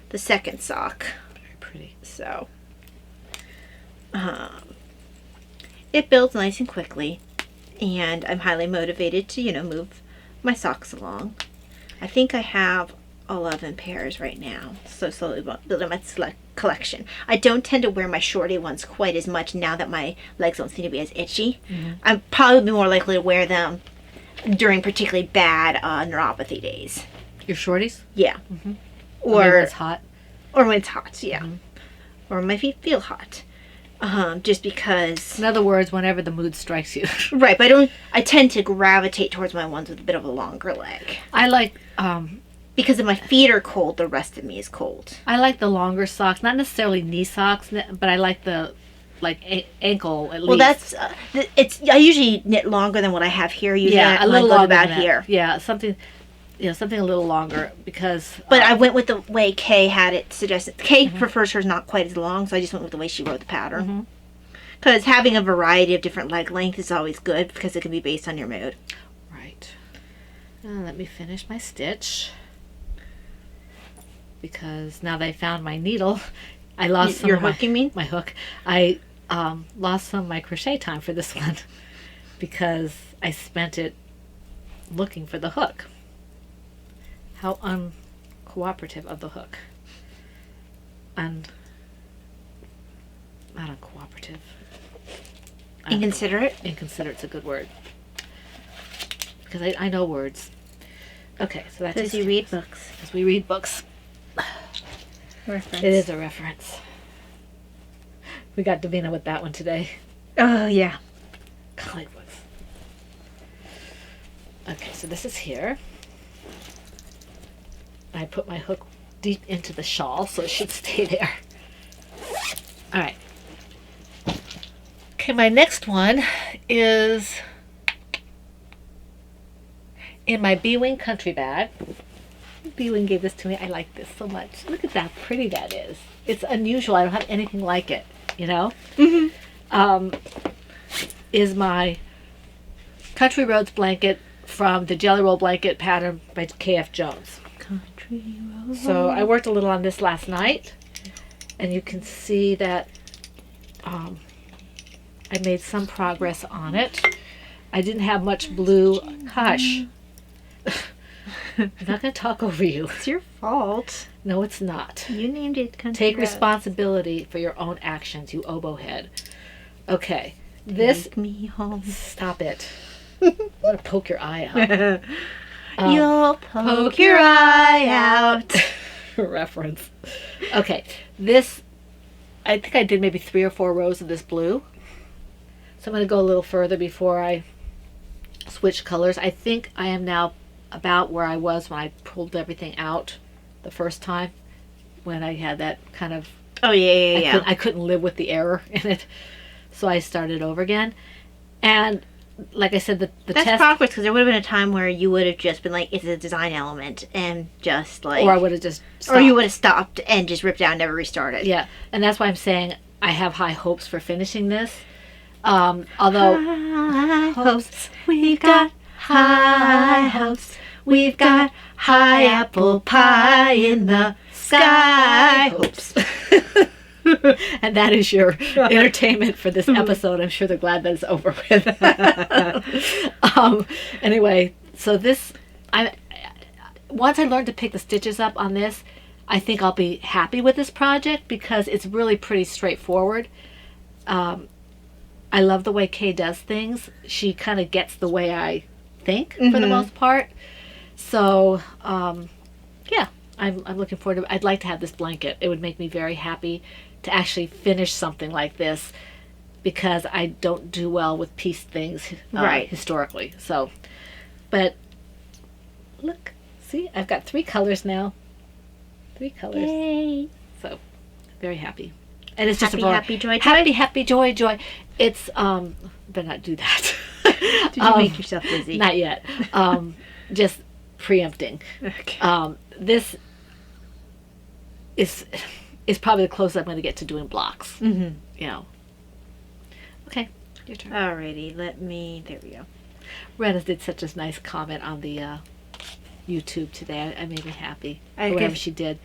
the second sock. Very pretty. So it builds nice and quickly, and I'm highly motivated to, move my socks along. I think I have 11 pairs right now, so slowly building my collection. I don't tend to wear my shorty ones quite as much now that my legs don't seem to be as itchy. I'm probably more likely to wear them during particularly bad neuropathy days. Your shorties? Yeah. Or when it's hot? Or when it's hot, yeah. Or when my feet feel hot. Just because... In other words, whenever the mood strikes you. Right, but I tend to gravitate towards my ones with a bit of a longer leg. I like... because if my feet are cold, the rest of me is cold. I like the longer socks. Not necessarily knee socks, but I like the... ankle at least. Well, that's... I usually knit longer than what I have here. Usually a little longer longer about than here. Yeah, something a little longer because... But I went with the way Kay had it suggested. Kay prefers hers not quite as long, so I just went with the way she wrote the pattern. Because having a variety of different leg length is always good because it can be based on your mood. Right. Let me finish my stitch. Because now that I found my needle, I lost some your of my... hook, you mean? My hook. I lost some of my crochet time for this one because I spent it looking for the hook. How uncooperative of the hook. Not uncooperative. Inconsiderate? Inconsiderate's a good word. Because I know words. Okay, so that's... Does you read books? Because we read books. Reference. It is a reference. We got Davina with that one today. Oh, yeah. Comic books. Okay, so this is here. I put my hook deep into the shawl so it should stay there. Alright. Okay, my next one is in my B-Wing country bag. B-Wing gave this to me. I like this so much. Look at how pretty that is. It's unusual. I don't have anything like it, you know? Mm-hmm. Is my Country Roads blanket from the Jelly Roll blanket pattern by K.F. Jones. Country Road. So I worked a little on this last night, and you can see that I made some progress on it. I didn't have much blue. Hush. I'm not going to talk over you. It's your fault. No, it's not. You named it Country Take Road. responsibility for your own actions, you oboe head. Okay. This... Take me home. Stop it. I'm going to poke your eye out. You'll poke your eye out. Reference. Okay. This... I think I did maybe 3 or 4 rows of this blue. So I'm going to go a little further before I switch colors. I think I am now about where I was when I pulled everything out the first time, when I had that kind of... Oh, yeah. I couldn't live with the error in it, so I started over again. And like I said, the That's test... progress, because there would have been a time where you would have just been like, it's a design element, and just like... Or I would have just stopped. Or you would have stopped and just ripped out and never restarted. Yeah, and that's why I'm saying I have high hopes for finishing this. Although... High hopes, we've got high hopes. We've got high apple pie in the sky hopes. And that is your entertainment for this episode. I'm sure they're glad that it's over with. Anyway, so this... Once I learned to pick the stitches up on this, I think I'll be happy with this project because it's really pretty straightforward. I love the way Kay does things. She kind of gets the way I think for the most part. So, yeah, I'm looking forward to it. I'd like to have this blanket. It would make me very happy to actually finish something like this because I don't do well with pieced things historically. So, but look, see, I've got 3 colors now. 3 colors. Yay. So, very happy. And it's Happy, just a happy, joy, joy. happy, joy, joy. It's, better not do that. Did you make yourself busy? Not yet. Just preempting. Okay. This is probably the closest I'm going to get to doing blocks. Mm-hmm. You know. Okay, your turn. Alrighty, there we go. Rena did such a nice comment on the YouTube today. I made me happy. Okay. Or whatever she did.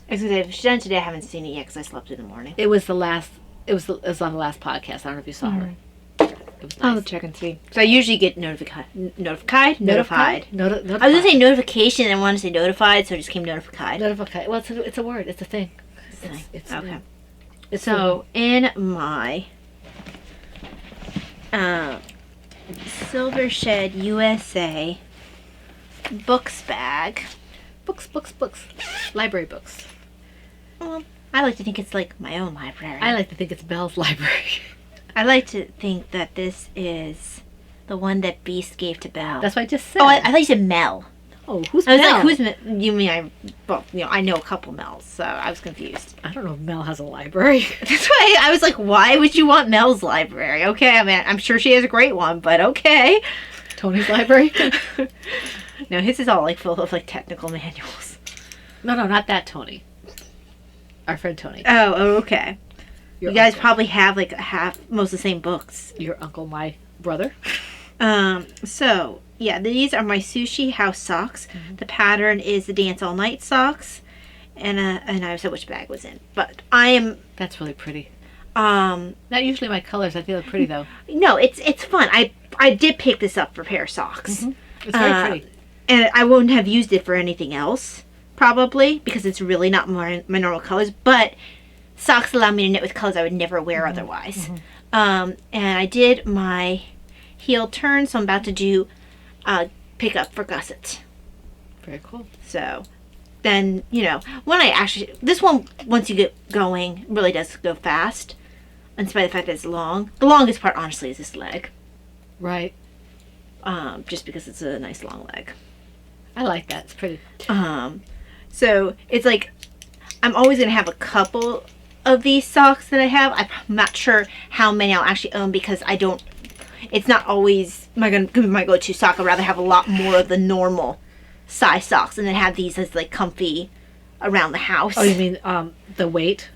I was gonna say, if she's done today, I haven't seen it yet because I slept in the morning. It was on the last podcast. I don't know if you saw her. It was nice. I'll check and see. So I usually get notified. Notified. Notified? I was gonna say notification and I wanted to say notified, so it just came notified. Notified. Well, it's a word. It's a thing. It's okay. It's So in my Silver Shed USA books bag. books. Library books. Well, I like to think it's like my own library. I like to think it's Belle's library. I like to think that this is the one that Beast gave to Belle. That's what I just said. Oh, I thought you said Mel. Oh, who's I was Mel? like, who's Mel? You mean I know a couple Mels, so I was confused. I don't know if Mel has a library. That's why I was like, why would you want Mel's library? Okay, I mean, I'm sure she has a great one, but okay. Tony's library? No, his is all like full of like technical manuals. No, not that Tony. Our friend Tony. Oh, okay. Your You guys uncle. probably have like most of the same books. Your uncle, my brother. So yeah, these are my Sushi House socks. Mm-hmm. The pattern is the Dance All Night socks, and I said which bag was in, but I am. That's really pretty. Not Not usually my colors. I feel pretty though. No, it's fun. I did pick this up for a pair of socks. Mm-hmm. It's very pretty. And I wouldn't have used it for anything else. probably, because it's really not my normal colors, but socks allow me to knit with colors I would never wear otherwise. And I did my heel turn, so I'm about to do pick up for gussets. Very cool. So then, when I actually, this one, once you get going, really does go fast, in spite of the fact that it's long. The longest part, honestly, is this leg. Right. Just because it's a nice long leg. I like that. It's pretty. So it's like, I'm always going to have a couple of these socks that I have. I'm not sure how many I'll actually own because it's not always my go-to sock. I'd rather have a lot more of the normal size socks and then have these as like comfy around the house. Oh, you mean the weight?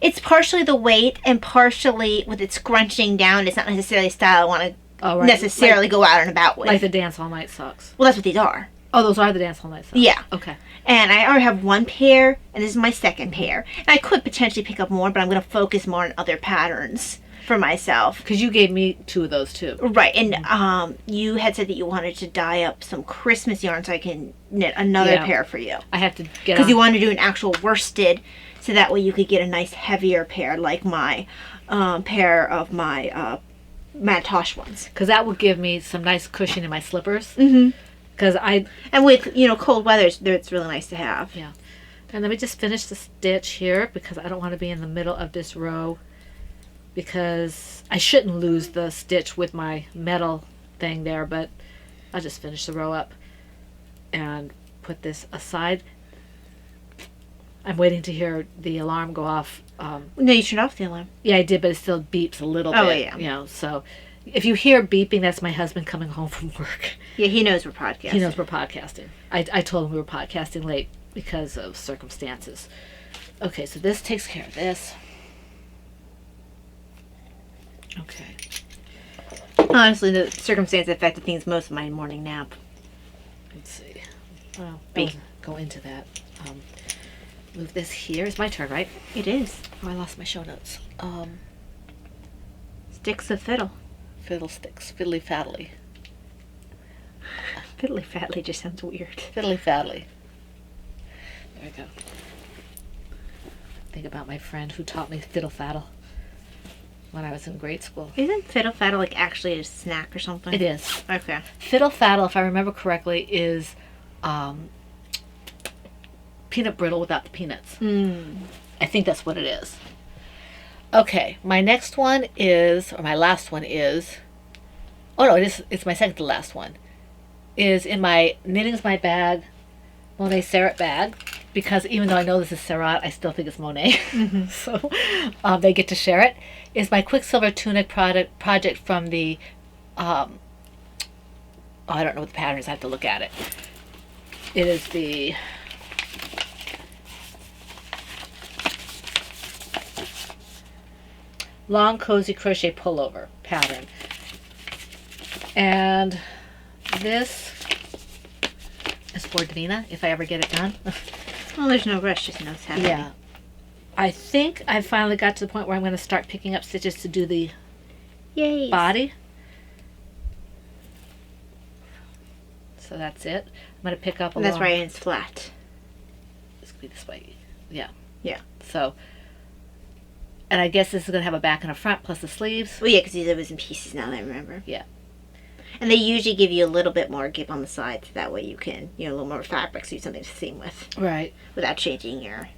It's partially the weight and partially with it scrunching down. It's not necessarily a style I want to necessarily go out and about with. Like the Dance All Night socks. Well, that's what these are. Oh, those are the Dance All Night socks. Yeah. Okay. And I already have one pair, and this is my second pair. And I could potentially pick up more, but I'm going to focus more on other patterns for myself. Because you gave me 2 of those too. Right, and you had said that you wanted to dye up some Christmas yarn so I can knit another pair for you. I have to get because you want to do an actual worsted, so that way you could get a nice heavier pair, like my pair of my Macintosh ones. Because that would give me some nice cushion in my slippers. Because and with cold weather, it's really nice to have. Yeah. And let me just finish the stitch here because I don't want to be in the middle of this row, because I shouldn't lose the stitch with my metal thing there, but I'll just finish the row up and put this aside. I'm waiting to hear the alarm go off. No, you turned off the alarm. Yeah, I did, but it still beeps a little bit. Oh, yeah. So if you hear beeping, that's my husband coming home from work. Yeah, he knows we're podcasting. He knows we're podcasting. I told him we were podcasting late because of circumstances. Okay, so this takes care of this. Okay. Honestly, the circumstance affected things most of my morning nap. Let's see. Well, I go into that. Move this here. It's my turn, right? It is. Oh, I lost my show notes. Sticks of fiddle. Fiddlesticks. Fiddly faddly. Fiddly faddly just sounds weird. Fiddly faddly. There we go. Think about my friend who taught me fiddle faddle when I was in grade school. Isn't fiddle faddle like actually a snack or something? It is. Okay. Fiddle faddle, if I remember correctly, is peanut brittle without the peanuts. I think that's what it is. Okay, my next one is, or my last one is, oh no, it's my second to last one, is in my Knitting's My Bag Monet Serrat bag, because even though I know this is Serrat, I still think it's Monet. So they get to share it. Is my Quicksilver Tunic project from the, I don't know what the pattern is, I have to look at it. It is the Long Cozy Crochet Pullover pattern. And this is for Davina, if I ever get it done. Well, there's no rush, just know it's happening. Yeah. I think I finally got to the point where I'm going to start picking up stitches to do the body. So that's it. I'm going to pick up a And that's right, it's flat. It's going to be this way. Yeah. Yeah. So, and I guess this is going to have a back and a front plus the sleeves. Well, yeah, because these are in pieces now that I remember. Yeah. And they usually give you a little bit more give on the sides. That way you can, a little more fabric so you have something to seam with. Right. Without changing your...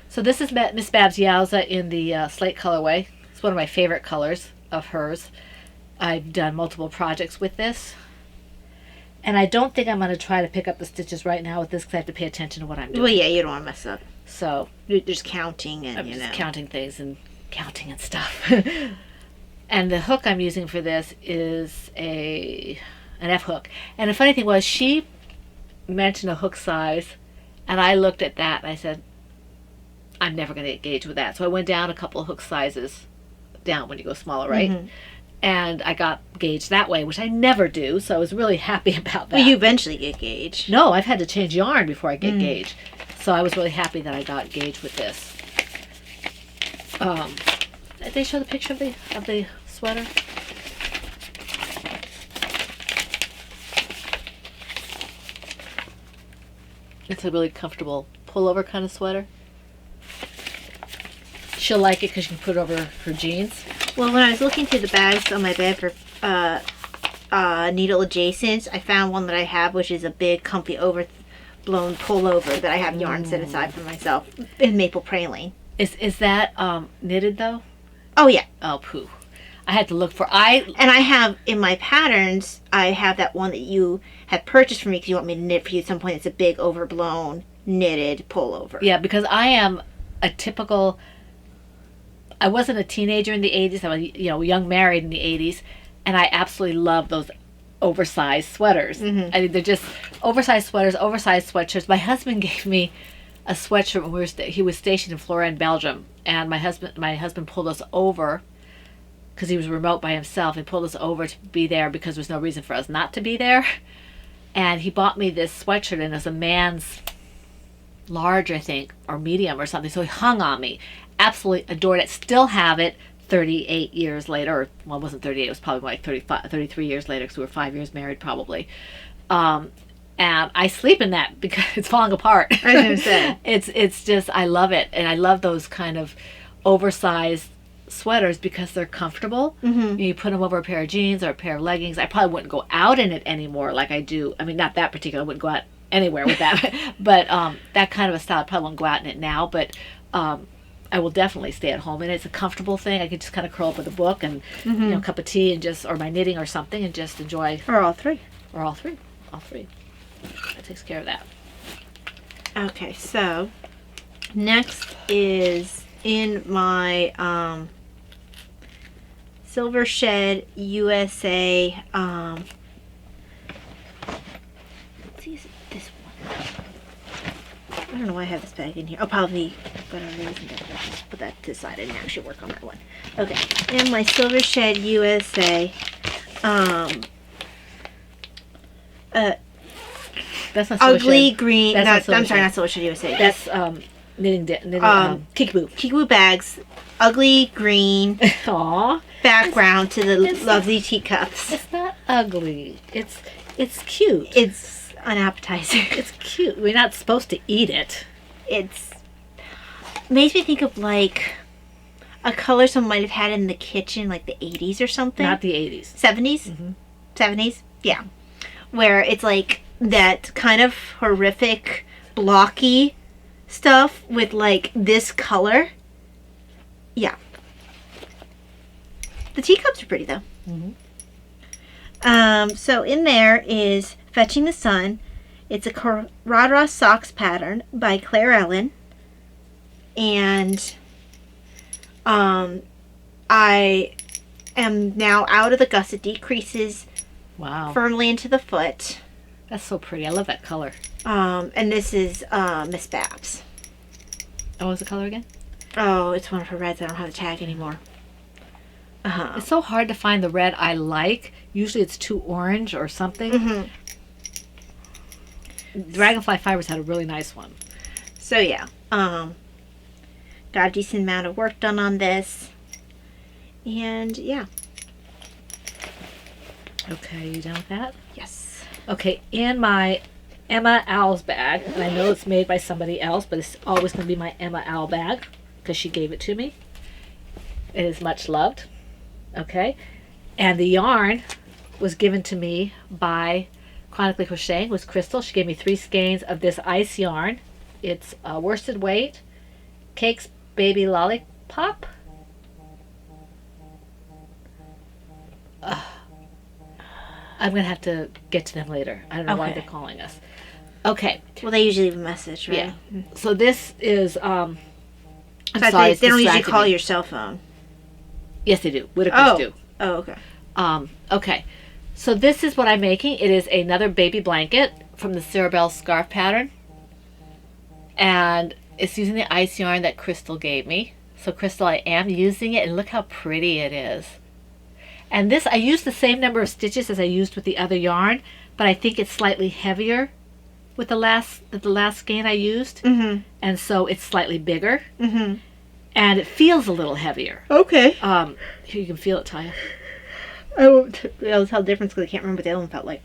So this is Miss Babs Yowza in the slate colorway. It's one of my favorite colors of hers. I've done multiple projects with this. And I don't think I'm going to try to pick up the stitches right now with this because I have to pay attention to what I'm doing. Well, yeah, you don't want to mess up. So you're just counting and, I'm just counting things and counting and stuff. And the hook I'm using for this is an F hook. And the funny thing was, she mentioned a hook size, and I looked at that and I said, I'm never going to get gauge with that. So I went down a couple of hook sizes down when you go smaller, right? Mm-hmm. And I got gauge that way, which I never do. So I was really happy about that. Well, you eventually get gauge. No, I've had to change yarn before I get gauge. So I was really happy that I got gauge with this. Did they show the picture of the sweater? It's a really comfortable pullover kind of sweater. She'll like it because she can put it over her jeans. Well, when I was looking through the bags on my bed for needle adjacents, I found one that I have, which is a big, comfy, overblown pullover that I have yarn set aside for myself in maple praline. Is that knitted though? Oh yeah. Oh poo! I had to look for And I have in my patterns. I have that one that you had purchased for me because you want me to knit for you at some point. It's a big, overblown, knitted pullover. Yeah, because I am a typical. I wasn't a teenager in the 80s. I was, young married in the 80s, and I absolutely love those oversized sweaters. Mm-hmm. I mean, they're just oversized sweaters, oversized sweatshirts. My husband gave me a sweatshirt when he was stationed in Florida, Belgium, and my husband pulled us over because he was remote by himself. He pulled us over to be there because there was no reason for us not to be there. And he bought me this sweatshirt, and it was a man's large, I think, or medium or something. So he hung on me. Absolutely adored it. Still have it 38 years later. Or, well, it wasn't 38. It was probably like 33 years later because we were 5 years married probably. And I sleep in that because it's falling apart. I was going to say. It's just, I love it. And I love those kind of oversized sweaters because they're comfortable. Mm-hmm. You put them over a pair of jeans or a pair of leggings. I probably wouldn't go out in it anymore like I do. I mean, not that particular. I wouldn't go out anywhere with that. But that kind of a style, I probably won't go out in it now. But I will definitely stay at home, and it's a comfortable thing. I could just kind of curl up with a book and a cup of tea and or my knitting or something and just enjoy. Or all three. Or all three. That takes care of that. Okay, so next is in my Silver Shed USA. Let's see, is it this one? I don't know why I have this bag in here. Oh, probably, but I'm reason to just put that to the side. I didn't actually work on that one. Okay, in my Silver Shed USA. That's not ugly green. That's I'm sorry, not Silver Shed USA. That's knitting Kickaboo. Kickaboo bags. Ugly green Aww. background to the lovely teacups. It's not ugly. It's cute. It's unappetizing. It's cute. We're not supposed to eat it. It's makes me think of like a color someone might have had in the kitchen, like the 80s or something. Not the 80s. 70s? Mm-hmm. 70s? Yeah. Where it's like that kind of horrific, blocky stuff with like this color. Yeah. The teacups are pretty though. Mm-hmm. So in there is Fetching the Sun. It's a Rod Socks pattern by Claire Ellen. And I am now out of the gusset. Decreases firmly into the foot. That's so pretty. I love that color. And this is Miss Babs. Oh, what's the color again? Oh, it's one of her reds. I don't have the tag anymore. It's so hard to find the red I like. Usually it's too orange or something. Mm-hmm. Dragonfly Fibers had a really nice one. So yeah, got a decent amount of work done on this. And yeah. Okay, you done with that? Yes. Okay, in my Emma Owl's bag, and I know it's made by somebody else, but it's always going to be my Emma Owl bag because she gave it to me. It is much loved. Okay, and the yarn was given to me by Chronically Crocheting with Crystal. She gave me 3 skeins of this ice yarn. It's worsted weight, Cakes Baby Lollipop. I'm going to have to get to them later. I don't know why they're calling us. Okay. Well, they usually leave a message, right? Yeah. So this is, I'm sorry, sorry, they don't usually call your cell phone. Yes, they do. Whitakers do. Oh, okay. Okay. So this is what I'm making. It is another baby blanket from the Cerebelle scarf pattern. And it's using the ice yarn that Crystal gave me. So Crystal, I am using it, and look how pretty it is. And this, I used the same number of stitches as I used with the other yarn, but I think it's slightly heavier with the last skein I used. Mm-hmm. And so it's slightly bigger. Mm-hmm. And it feels a little heavier. Okay. Here, you can feel it, Taya. I won't be able to tell the difference because I can't remember what the other one felt like.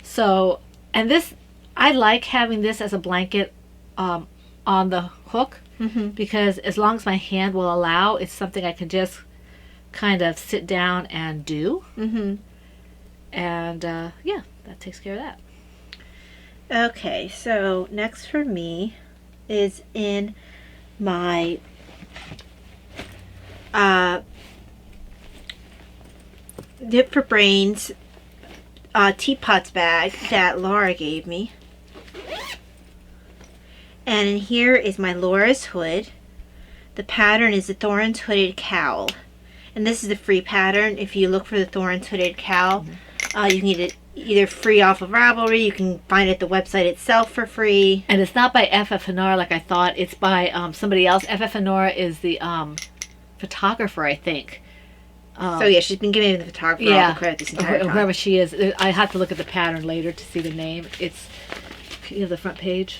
So, and this, I like having this as a blanket on the hook because as long as my hand will allow, it's something I can just kind of sit down and do. And yeah, that takes care of that. Okay, so next for me is in my Dip for Brains teapots bag that Laura gave me. And in here is my Laura's hood. The pattern is the Thorns Hooded Cowl. And this is a free pattern. If you look for the Thorns Hooded Cowl, you can get it either free off of Ravelry. You can find it at the website itself for free. And it's not by FF Honora like I thought. It's by somebody else. FF Honora is the photographer, I think. So yeah, she's been giving the photographer all the credit this entire time. Whoever she is. I have to look at the pattern later to see the name. It's, you have the front page.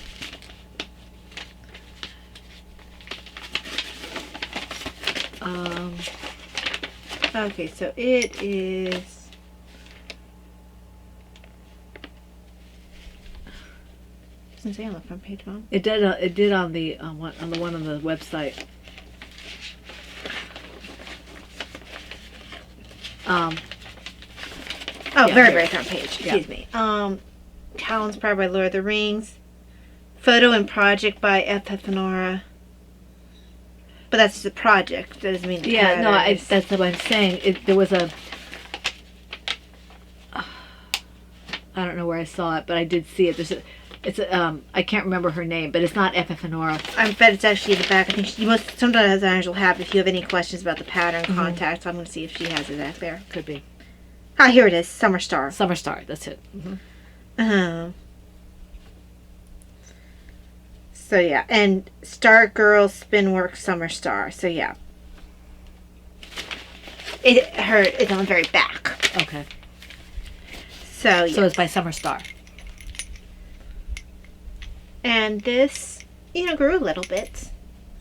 Okay, so it is. Doesn't say on the front page, Mom. It did. It did on the one on the website. Very front page. Excuse me. Cowl inspired by Lord of the Rings. Photo and project by FF Honora. But that's the project. That doesn't mean the pattern. That's what I'm saying. There was a. I don't know where I saw it, but I did see it. I can't remember her name, but it's not FF Honora. I bet it's actually in the back. I think sometimes Angela have. If you have any questions about the pattern, contact. So I'm going to see if she has it back there. Could be. Ah, here it is. Summer Star. Summer Star. That's it. So yeah, and Star Girl Spinwork Summer Star. So yeah, it's on the very back. Okay. So yeah. So it's by Summer Star. And this, grew a little bit.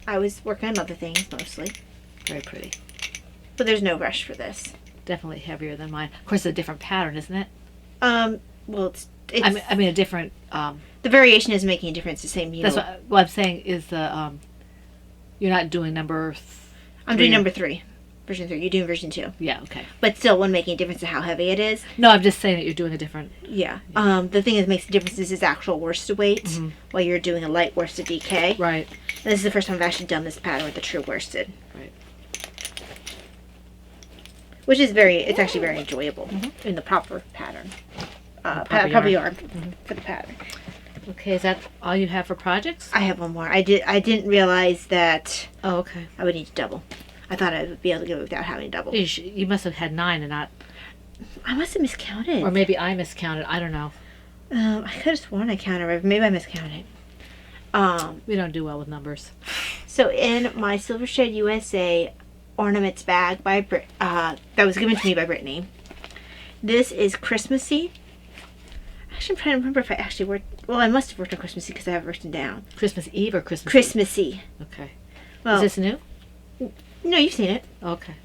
I was working on other things mostly. Very pretty. But there's no rush for this. Definitely heavier than mine. Of course, it's a different pattern, isn't it? Well, it's I mean a different. The variation is making a difference. The same, That's what I'm saying is the. You're not doing number. I'm doing number 3, version 3. You're doing version 2. Yeah. Okay. But still, one making a difference to how heavy it is. No, I'm just saying that you're doing a different. Yeah. The thing that makes the difference is its actual worsted weight, while you're doing a light worsted DK. Right. And this is the first time I've actually done this pattern with the true worsted. Right. Which is it's actually very enjoyable in the proper pattern. Proper yarn for the pattern. Okay, is that all you have for projects? I have one more. I didn't realize that. Oh, okay. I would need to double. I thought I would be able to give it without having to double. You must have had 9 and not. I must have miscounted. Or maybe I miscounted. I don't know. I could have sworn I counted, but maybe I miscounted. We don't do well with numbers. So in my Silver Shed USA ornaments bag by that was given to me by Brittany. This is Christmassy. Actually, I'm trying to remember if I actually worked. Well, I must have worked on Christmassy because I have it written down. Christmas Eve or Christmas? Christmassy. Okay. Well, is this new? No, you've seen it. Okay.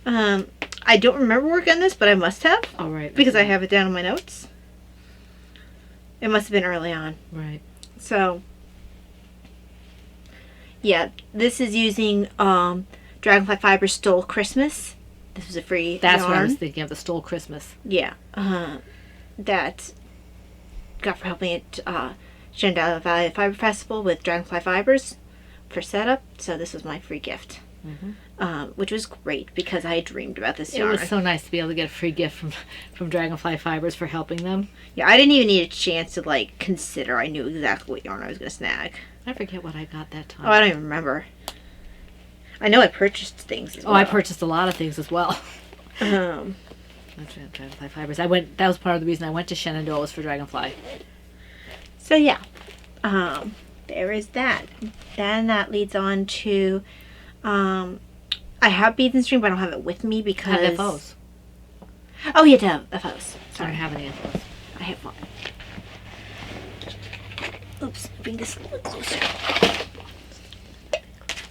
I don't remember working on this, but I must have. All right. Because I have it down in my notes. It must have been early on. Right. So, yeah, this is using Dragonfly Fiber Stole Christmas. This was a free That's yarn. what I was thinking of, the Stole Christmas. Yeah. That got for helping at Shenandoah Valley Fiber Festival with Dragonfly Fibers for setup. So this was my free gift. Which was great because I had dreamed about this yarn. It was so nice to be able to get a free gift from Dragonfly Fibers for helping them. Yeah, I didn't even need a chance to consider. I knew exactly what yarn I was going to snag. I forget what I got that time. Oh, I don't even remember. I know I purchased things as well. I purchased a lot of things as well. Dragonfly Fibers. That was part of the reason I went to Shenandoah was for Dragonfly. So yeah, there is that. Then that leads on to, I have beads and string, but I don't have it with me because. I have FOs. Oh, you do have FOs. I Sorry, don't have any FOs. I have one. Oops, bring this a little closer.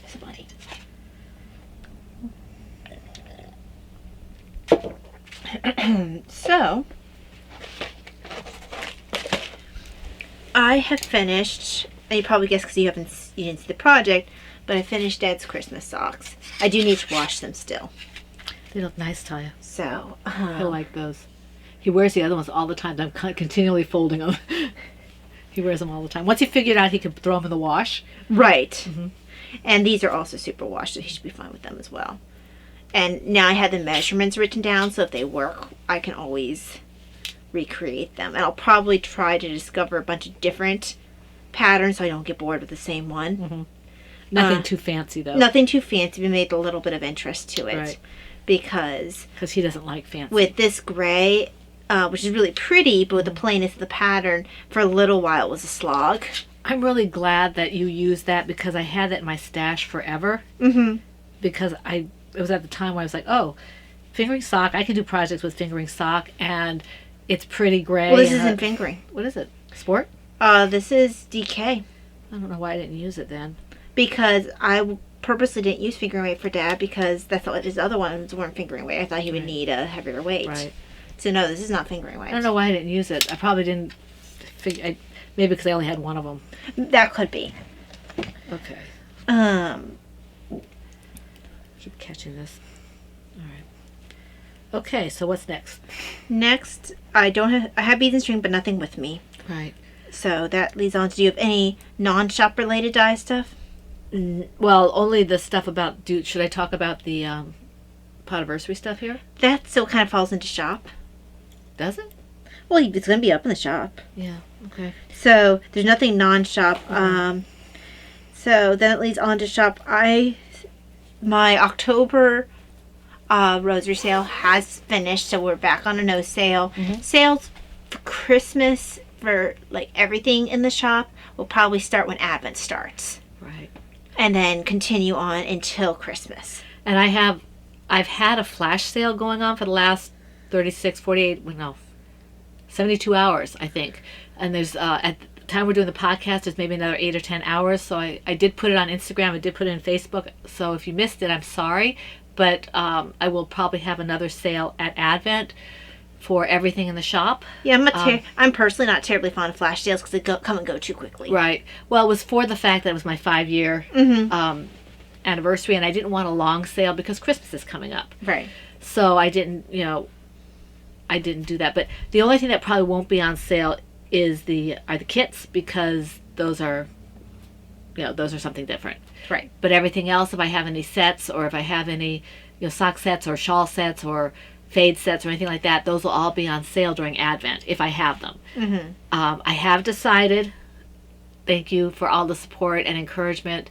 Somebody. So, I have finished, and you probably guessed because you didn't see the project, but I finished Dad's Christmas socks. I do need to wash them still. They look nice, Taya. So, I like those. He wears the other ones all the time. I'm continually folding them. He wears them all the time. Once he figured out he could throw them in the wash. right. Mm-hmm. And these are also super washed, so he should be fine with them as well. And now I have the measurements written down, so if they work, I can always recreate them. And I'll probably try to discover a bunch of different patterns so I don't get bored with the same one. Mm-hmm. Nothing too fancy, though. Nothing too fancy, but made a little bit of interest to it. Right. Because he doesn't like fancy. with this gray, which is really pretty, but with the plainness of the pattern, for a little while it was a slog. I'm really glad that you used that because I had that in my stash forever. Mm-hmm. Because it was at the time where I was like, oh, fingering sock. I can do projects with fingering sock, and it's pretty gray. Well, this and isn't fingering. What is it? Sport? This is DK. I don't know why I didn't use it then. Because I purposely didn't use fingering weight for Dad because that's what his other ones weren't fingering weight. I thought he would need a heavier weight. Right. So no, this is not fingering weight. I don't know why I didn't use it. I probably didn't figure. Maybe because I only had one of them. That could be. Okay. Keep catching this. All right. Okay, so what's next? Next, I have beads and string, but nothing with me. Right. So that leads on to, do you have any non-shop related dye stuff? Well, only the stuff about, should I talk about the Podiversary stuff here? That still kind of falls into shop. Does it? Well, it's going to be up in the shop. Yeah, okay. So there's nothing non-shop. So then it leads on to shop. My October rosary sale has finished, so we're back on a no sale. Mm-hmm. Sales for Christmas for like everything in the shop will probably start when Advent starts. Right. And then continue on until Christmas. And I've had a flash sale going on for the last 72 hours, I think. And there's, at the time we're doing the podcast, there's maybe another 8 or 10 hours. So I did put it on Instagram. I did put it on Facebook. So if you missed it, I'm sorry. But I will probably have another sale at Advent for everything in the shop. Yeah, I'm personally not terribly fond of flash sales because they come and go too quickly. Right. Well, it was for the fact that it was my 5-year anniversary, and I didn't want a long sale because Christmas is coming up. Right. So I didn't do that. But the only thing that probably won't be on sale are the kits, because those are something different. Right. But everything else, if I have any sets, or if I have any sock sets or shawl sets or fade sets or anything like that, those will all be on sale during Advent if I have them. Mm-hmm. I have decided, thank you for all the support and encouragement,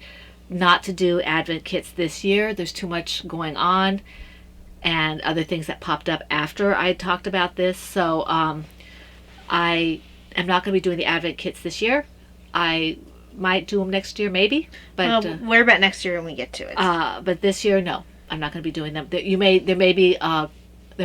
not to do Advent kits this year. There's too much going on and other things that popped up after I talked about this. So I am not going to be doing the Advent kits this year. I might do them next year, maybe. But worry about next year when we get to it. But this year, no, I'm not going to be doing them. There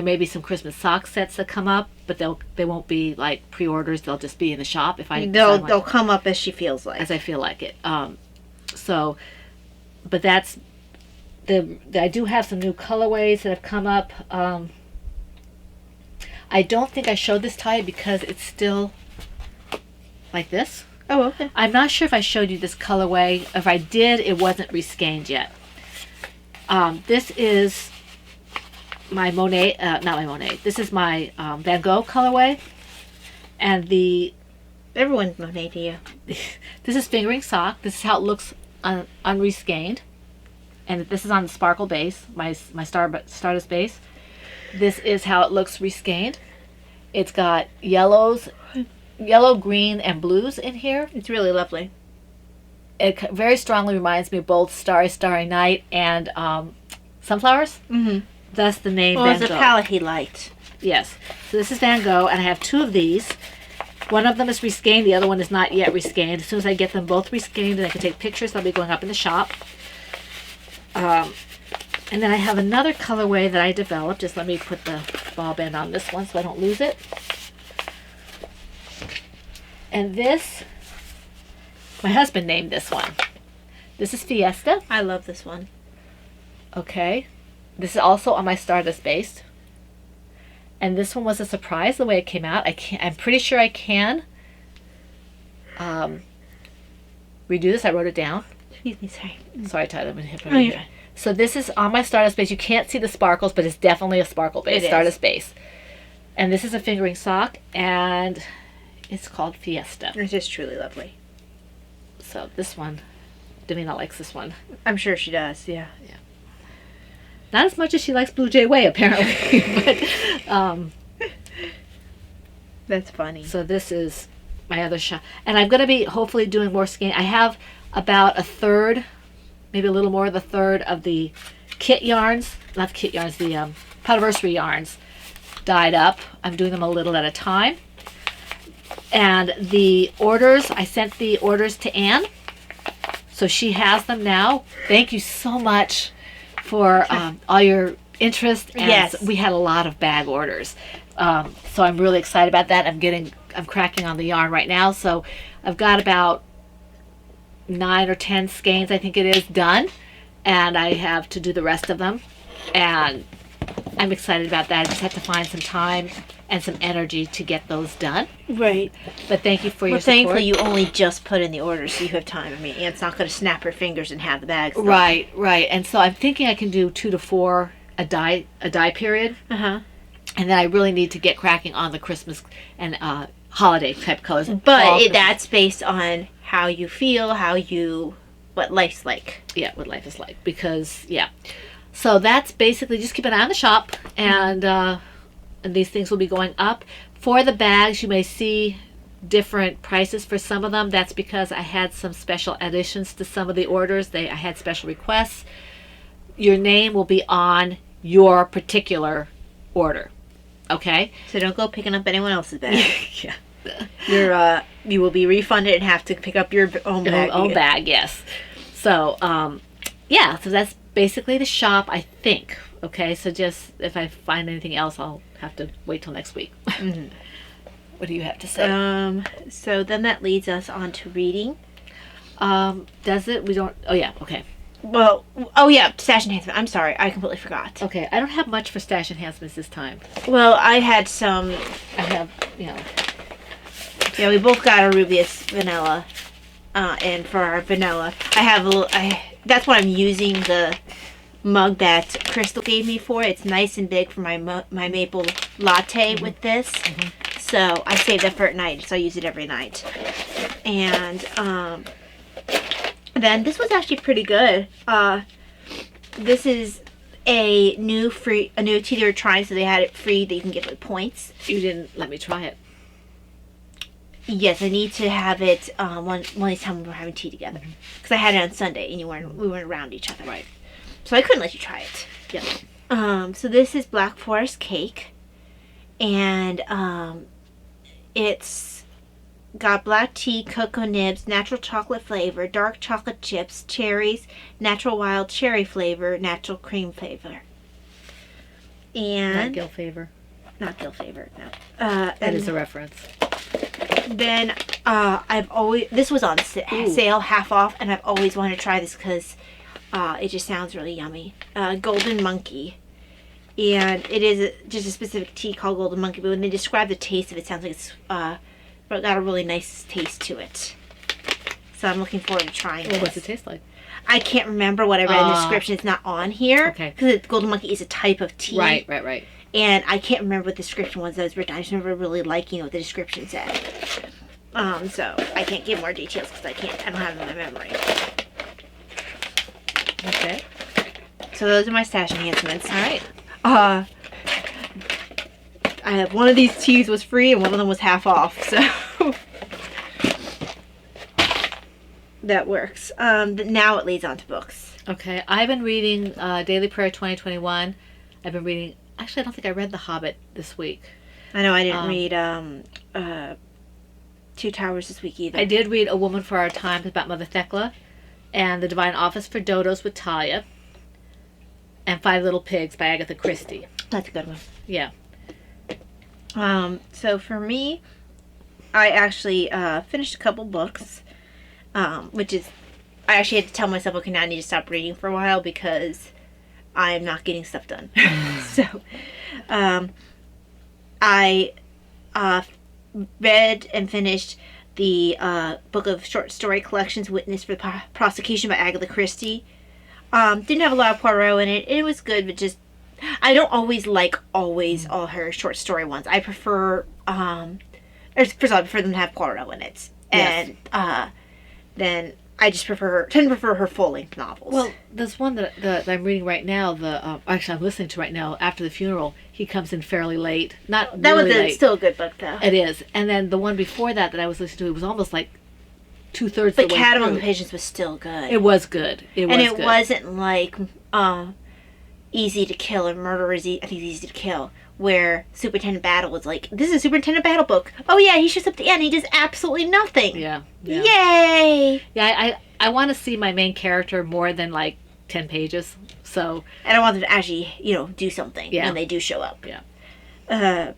may be some Christmas sock sets that come up, but they won't be like pre-orders. They'll just be in the shop if I. They'll come up as she feels like. As I feel like it. But that's I do have some new colorways that have come up. I don't think I showed this tie because it's still like this. Oh, okay. I'm not sure if I showed you this colorway. If I did, it wasn't reskeined yet. This is my Monet, not my Monet. This is my Van Gogh colorway, and everyone's Monet to you. This is fingering sock. This is how it looks unreskeined, and this is on the sparkle base, my Stardust base. This is how it looks reskeined. It's got yellow, green, and blues in here. It's really lovely. It very strongly reminds me of both Starry, Starry Night and Sunflowers. Mm-hmm. Thus the name Van Gogh. Well, it's a palette he liked. Yes. So this is Van Gogh, and I have 2 of these. One of them is reskeined. The other one is not yet reskeined. As soon as I get them both reskeined and I can take pictures, they'll be going up in the shop. And then I have another colorway that I developed. Just let me put the ball band on this one so I don't lose it. And this, my husband named this one. This is Fiesta. I love this one. Okay. This is also on my Stardust base. And this one was a surprise the way it came out. I'm pretty sure I can redo this. I wrote it down. Excuse me, sorry. Sorry, Tyler. I'm going to hit Oh, right you're here. fine. So this is on my Stardust base. You can't see the sparkles, but it's definitely a sparkle base, It is. Stardust base. And this is a fingering sock, and it's called Fiesta. It's just truly lovely. So this one, Davina likes this one. I'm sure she does, yeah. Not as much as she likes Blue Jay Way, apparently. But That's funny. so this is my other shop, and I'm going to be hopefully doing more skein. I have about a third, maybe a little more of the third of the kit yarns, not the kit yarns, the Podiversary yarns dyed up. I'm doing them a little at a time. And the orders, I sent the orders to Anne, so she has them now. Thank you so much for all your interest. And Yes. we had a lot of bag orders. So I'm really excited about that. I'm cracking on the yarn right now. So I've got about 9 or 10 skeins, I think it is, done. And I have to do the rest of them. And I'm excited about that. I just have to find some time and some energy to get those done. Right. But thank you for your Well, support. thankfully you only just put in the order, so you have time. I mean, Aunt's not going to snap her fingers and have the bags done. Right. And so I'm thinking I can do 2 to 4 a dye period. Uh-huh. And then I really need to get cracking on the Christmas and holiday type colors. Fall, But that's based on how you feel, what life's like. yeah, what life is like. Because, yeah. So that's basically, just keep an eye on the shop, and these things will be going up. For the bags, you may see different prices for some of them. That's because I had some special additions to some of the orders. I had special requests. Your name will be on your particular order. Okay? So don't go picking up anyone else's bag. Yeah. You will be refunded and have to pick up your own bag. Own bag, yes. So, yeah, so that's basically the shop, I think. Okay, so just if I find anything else, I'll have to wait till next week. Mm-hmm. What do you have to say? So then that leads us on to reading. Does it? We don't. Oh yeah. Okay. Well, oh yeah, stash enhancement. I'm sorry, I completely forgot. Okay. I don't have much for stash enhancements this time. Well, I had some. I have, Yeah, we both got a Rubius vanilla, and for our vanilla, I have a little. That's what I'm using the mug that Crystal gave me for. It's nice and big for my maple latte with this. So I saved that for at night, so I use it every night. And then this was actually pretty good. This is a new tea they were trying, so they had it free that you can get with points. You didn't let me try it. Yes, I need to have it one of these times we're having tea together. Because I had it on Sunday and we weren't around each other. Right. So I couldn't let you try it. Yeah. So this is Black Forest cake. And it's got black tea, cocoa nibs, natural chocolate flavor, dark chocolate chips, cherries, natural wild cherry flavor, natural cream flavor. And Not Gil Favor. not Gil flavor, no. That is a reference. Then this was on sale, half off, and I've always wanted to try this because it just sounds really yummy. Golden Monkey. And it is just a specific tea called Golden Monkey, but when they describe the taste of it, it sounds like it's got a really nice taste to it. So I'm looking forward to trying it. What's it taste like? I can't remember what I read in the description. It's not on here. Okay. Because Golden Monkey is a type of tea. Right. And I can't remember what the description was that was written. I just remember really liking what the description said. So I can't give more details because I don't have them in my memory. Okay. So those are my stash enhancements. All right. I have one of these teas was free and one of them was half off, so that works. Now it leads on to books. Okay. I've been reading Daily Prayer 2021. I've been reading. Actually, I don't think I read The Hobbit this week. I know I didn't read Two Towers this week either. I did read A Woman for Our Times about Mother Thecla, and The Divine Office for Dodos with Talia, and Five Little Pigs by Agatha Christie. That's a good one. Yeah. So for me, I actually finished a couple books, which is, I actually had to tell myself, okay, now I need to stop reading for a while because I'm not getting stuff done. So, I read and finished the book of short story collections, Witness for the Prosecution by Aguila Christie. Didn't have a lot of Poirot in it. It was good, but just I don't always like all her short story ones. I prefer first of all, I prefer them to have Poirot in it, and then I just tend to prefer her full length novels. Well, there's one that I'm reading right now. Actually, I'm listening to right now. After the funeral, he comes in fairly late. Not that really was late. Still a good book though. It is, and then the one before that I was listening to, it was almost like 2/3 the way But Cat Among the through. Pigeons was still good. It was good. It wasn't like Easy to Kill or Murder is I think it's Easy to Kill, where Superintendent Battle was like, this is a Superintendent Battle book. Oh yeah, he shows up at the end, he does absolutely nothing. Yeah. Yay! Yeah, I want to see my main character more than like 10 pages. So. And I want them to actually, do something when they do show up. Yeah.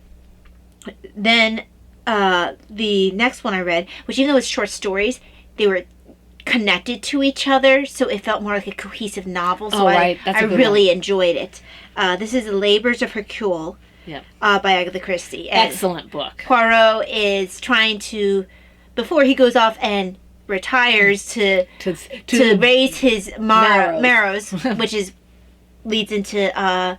Then the next one I read, which even though it's short stories, they were connected to each other, so it felt more like a cohesive novel. So right. That's I a good really one. enjoyed it. This is The Labors of Hercule by Agatha Christie. And excellent book. Poirot is trying to, before he goes off and retires, to raise his marrows, which leads into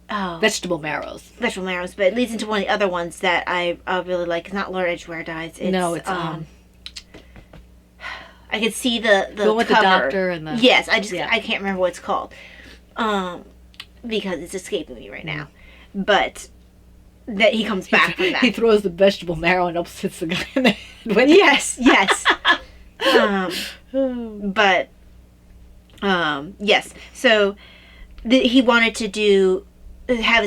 vegetable marrows. Vegetable marrows, but it leads into one of the other ones that I really like. It's not Lord Edgware Dies. It's I could see the one with cover. the doctor and the... Yes, I can't remember what it's called. Because it's escaping me right now. But that he comes back from that. He throws the vegetable marrow and almost hits the guy in the head with it. Yes. Yes. So he wanted to have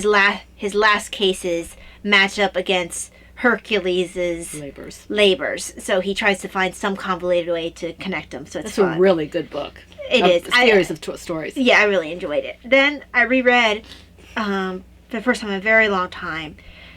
his last cases match up against Hercules's labors. So he tries to find some convoluted way to connect them. So it's fun. A really good book. It is. A series of stories. Yeah, I really enjoyed it. Then I reread, for the first time in a very long time,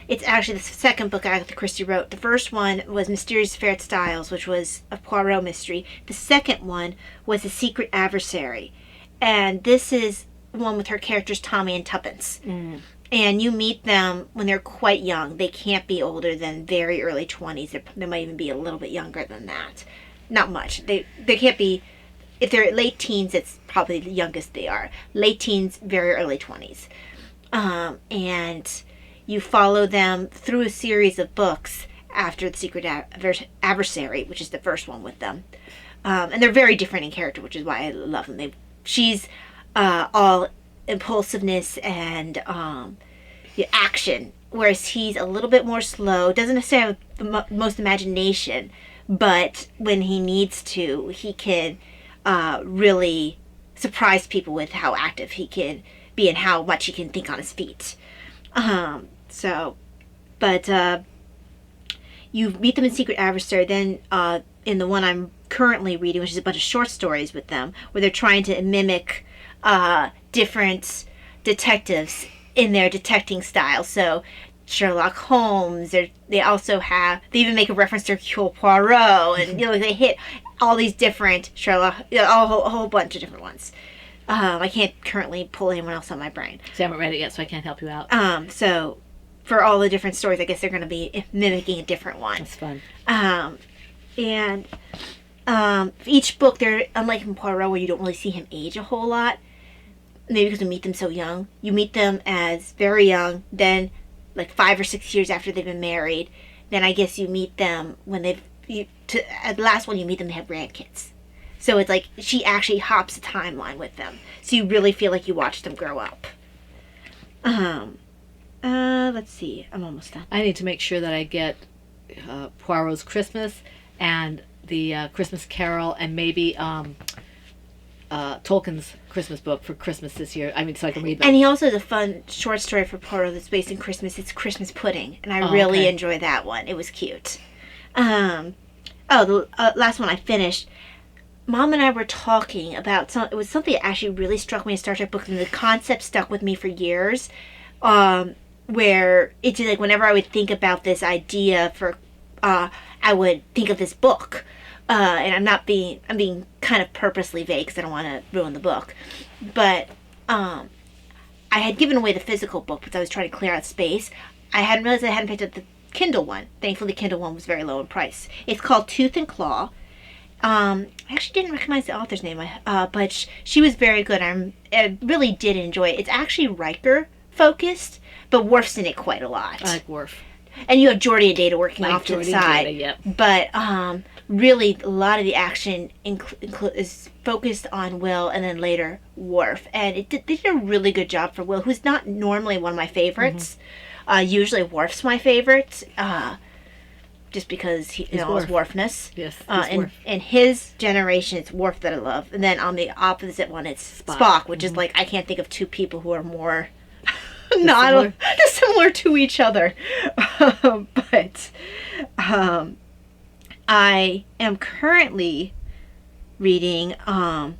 it's actually the second book Agatha Christie wrote. The first one was Mysterious Affair at Styles, which was a Poirot mystery. The second one was The Secret Adversary. And this is one with her characters Tommy and Tuppence. Mm. And you meet them when they're quite young. They can't be older than very early 20s. They might even be a little bit younger than that. Not much. They can't be... If they're late teens, it's probably the youngest they are. Late teens, very early 20s. And you follow them through a series of books after The Secret Adversary, which is the first one with them. And they're very different in character, which is why I love them. She's all impulsiveness and action, whereas he's a little bit more slow. Doesn't necessarily have the most imagination, but when he needs to, he can really surprise people with how active he can be and how much he can think on his feet. You meet them in Secret Adversary, then in the one I'm currently reading, which is a bunch of short stories with them, where they're trying to mimic different detectives in their detecting style. So Sherlock Holmes, they even make a reference to Hercule Poirot, and they hit all these different Sherlock, a whole bunch of different ones. I can't currently pull anyone else on my brain. So I haven't read it yet, so I can't help you out. So for all the different stories, I guess they're going to be mimicking a different one. That's fun. And each book, they're unlike in Poirot, where you don't really see him age a whole lot. Maybe because we meet them so young. You meet them as very young, then like 5 or 6 years after they've been married. Then I guess you meet them when at the last one you meet them, they have grandkids. So it's like she actually hops a timeline with them. So you really feel like you watched them grow up. Let's see. I'm almost done. I need to make sure that I get Poirot's Christmas and the Christmas Carol and maybe Tolkien's Christmas book for Christmas this year. So I can read them. And he also has a fun short story for Poirot that's based in Christmas. It's Christmas Pudding. And I really enjoyed that one. It was cute. The last one I finished. Mom and I were talking about it was something that actually really struck me in Star Trek books, and the concept stuck with me for years. Where it's like whenever I would think about this idea for, I would think of this book. And I'm being kind of purposely vague because I don't want to ruin the book. But I had given away the physical book because I was trying to clear out space. I hadn't realized I hadn't picked up the Kindle one. Thankfully, Kindle one was very low in price. It's called Tooth and Claw. I actually didn't recognize the author's name, but she was very good. I really did enjoy it. It's actually Riker focused, but Worf's in it quite a lot. I like Worf. And you have Geordi and Data working Like off to the Geordi and side. Data, yep. But really, a lot of the action is focused on Will and then later Worf. And they did a really good job for Will, who's not normally one of my favorites. Usually Worf's my favorite, just because his Worfness. Yes, in his generation, it's Worf that I love. And then on the opposite one, it's Spock, which is like, I can't think of two people who are more not similar to each other. But I am currently reading, I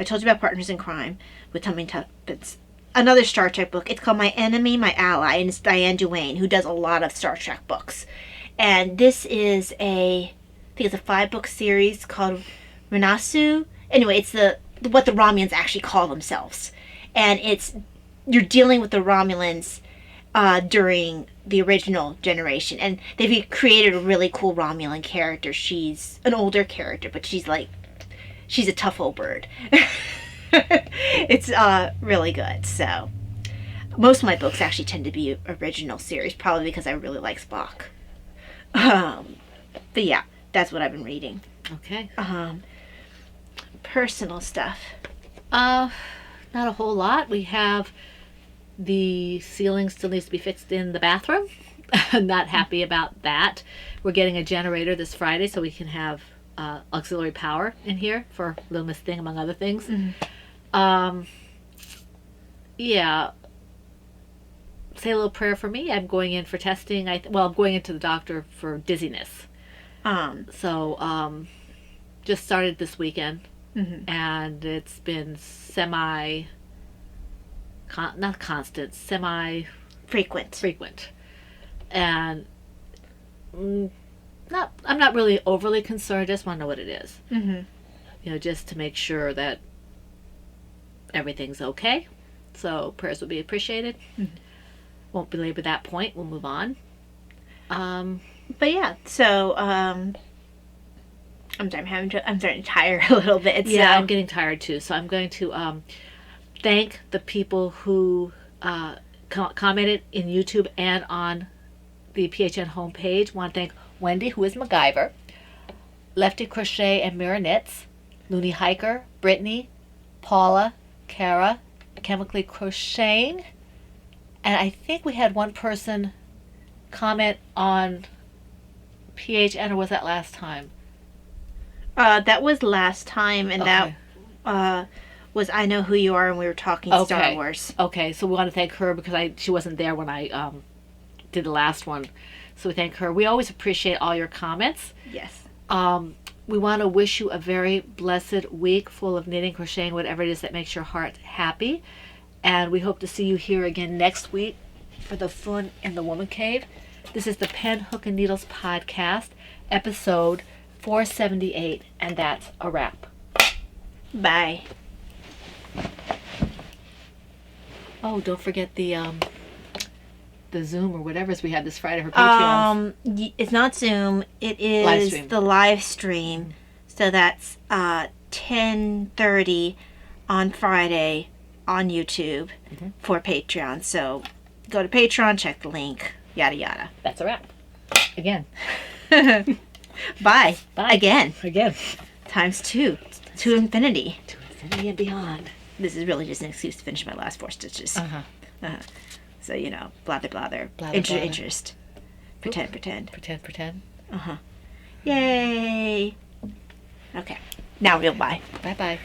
told you about Partners in Crime with Tommy Tuppence. Another Star Trek book. It's called My Enemy, My Ally, and it's Diane Duane, who does a lot of Star Trek books. And this is I think it's a 5-book series called Renasu. Anyway, it's what the Romulans actually call themselves. And you're dealing with the Romulans during the original generation. And they've created a really cool Romulan character. She's an older character, but she's a tough old bird. It's really good. So most of my books actually tend to be original series, probably because I really like Spock. But yeah, that's what I've been reading. Okay. Personal stuff. Not a whole lot. We have the ceiling still needs to be fixed in the bathroom. Not happy about that. We're getting a generator this Friday so we can have auxiliary power in here for Little Miss Thing, among other things. Yeah. Say a little prayer for me. I'm going in for testing. I'm going into the doctor for dizziness. Just started this weekend, and it's been not constant, frequent, and I'm not really overly concerned. I just want to know what it is. Just to make sure that everything's okay. So prayers would be appreciated. Won't belabor that point. We'll move on. But yeah, so I'm starting to tire a little bit. Yeah, so. I'm getting tired too. So I'm going to thank the people who commented in YouTube and on the PHN homepage. Want to thank Wendy, who is MacGyver, Lefty Crochet and Mirror Knits, Looney Hiker, Brittany, Paula, Kara, Chemically Crocheting, and I think we had one person comment on PHN, or was that last time? That was last time, and that was I Know Who You Are, and we were talking Star Wars. Okay, so we want to thank her because she wasn't there when I did the last one. So we thank her. We always appreciate all your comments. Yes. We want to wish you a very blessed week full of knitting, crocheting, whatever it is that makes your heart happy. And we hope to see you here again next week for the Fun in the Woman Cave. This is the Pen, Hook, and Needles podcast, episode 478, and that's a wrap. Bye. Oh, don't forget the Zoom or whatever we had this Friday for Patreons. It's not Zoom. It is the live stream. So that's 10:30 on Friday on YouTube for Patreon. So go to Patreon, check the link, yada yada. That's a wrap. Again. Bye. Bye. Again. Times 2. To infinity. To infinity and beyond. This is really just an excuse to finish my last 4 stitches. So, blather, blather. Interest. Pretend. Pretend. Yay. Okay. Now real bye. Bye-bye.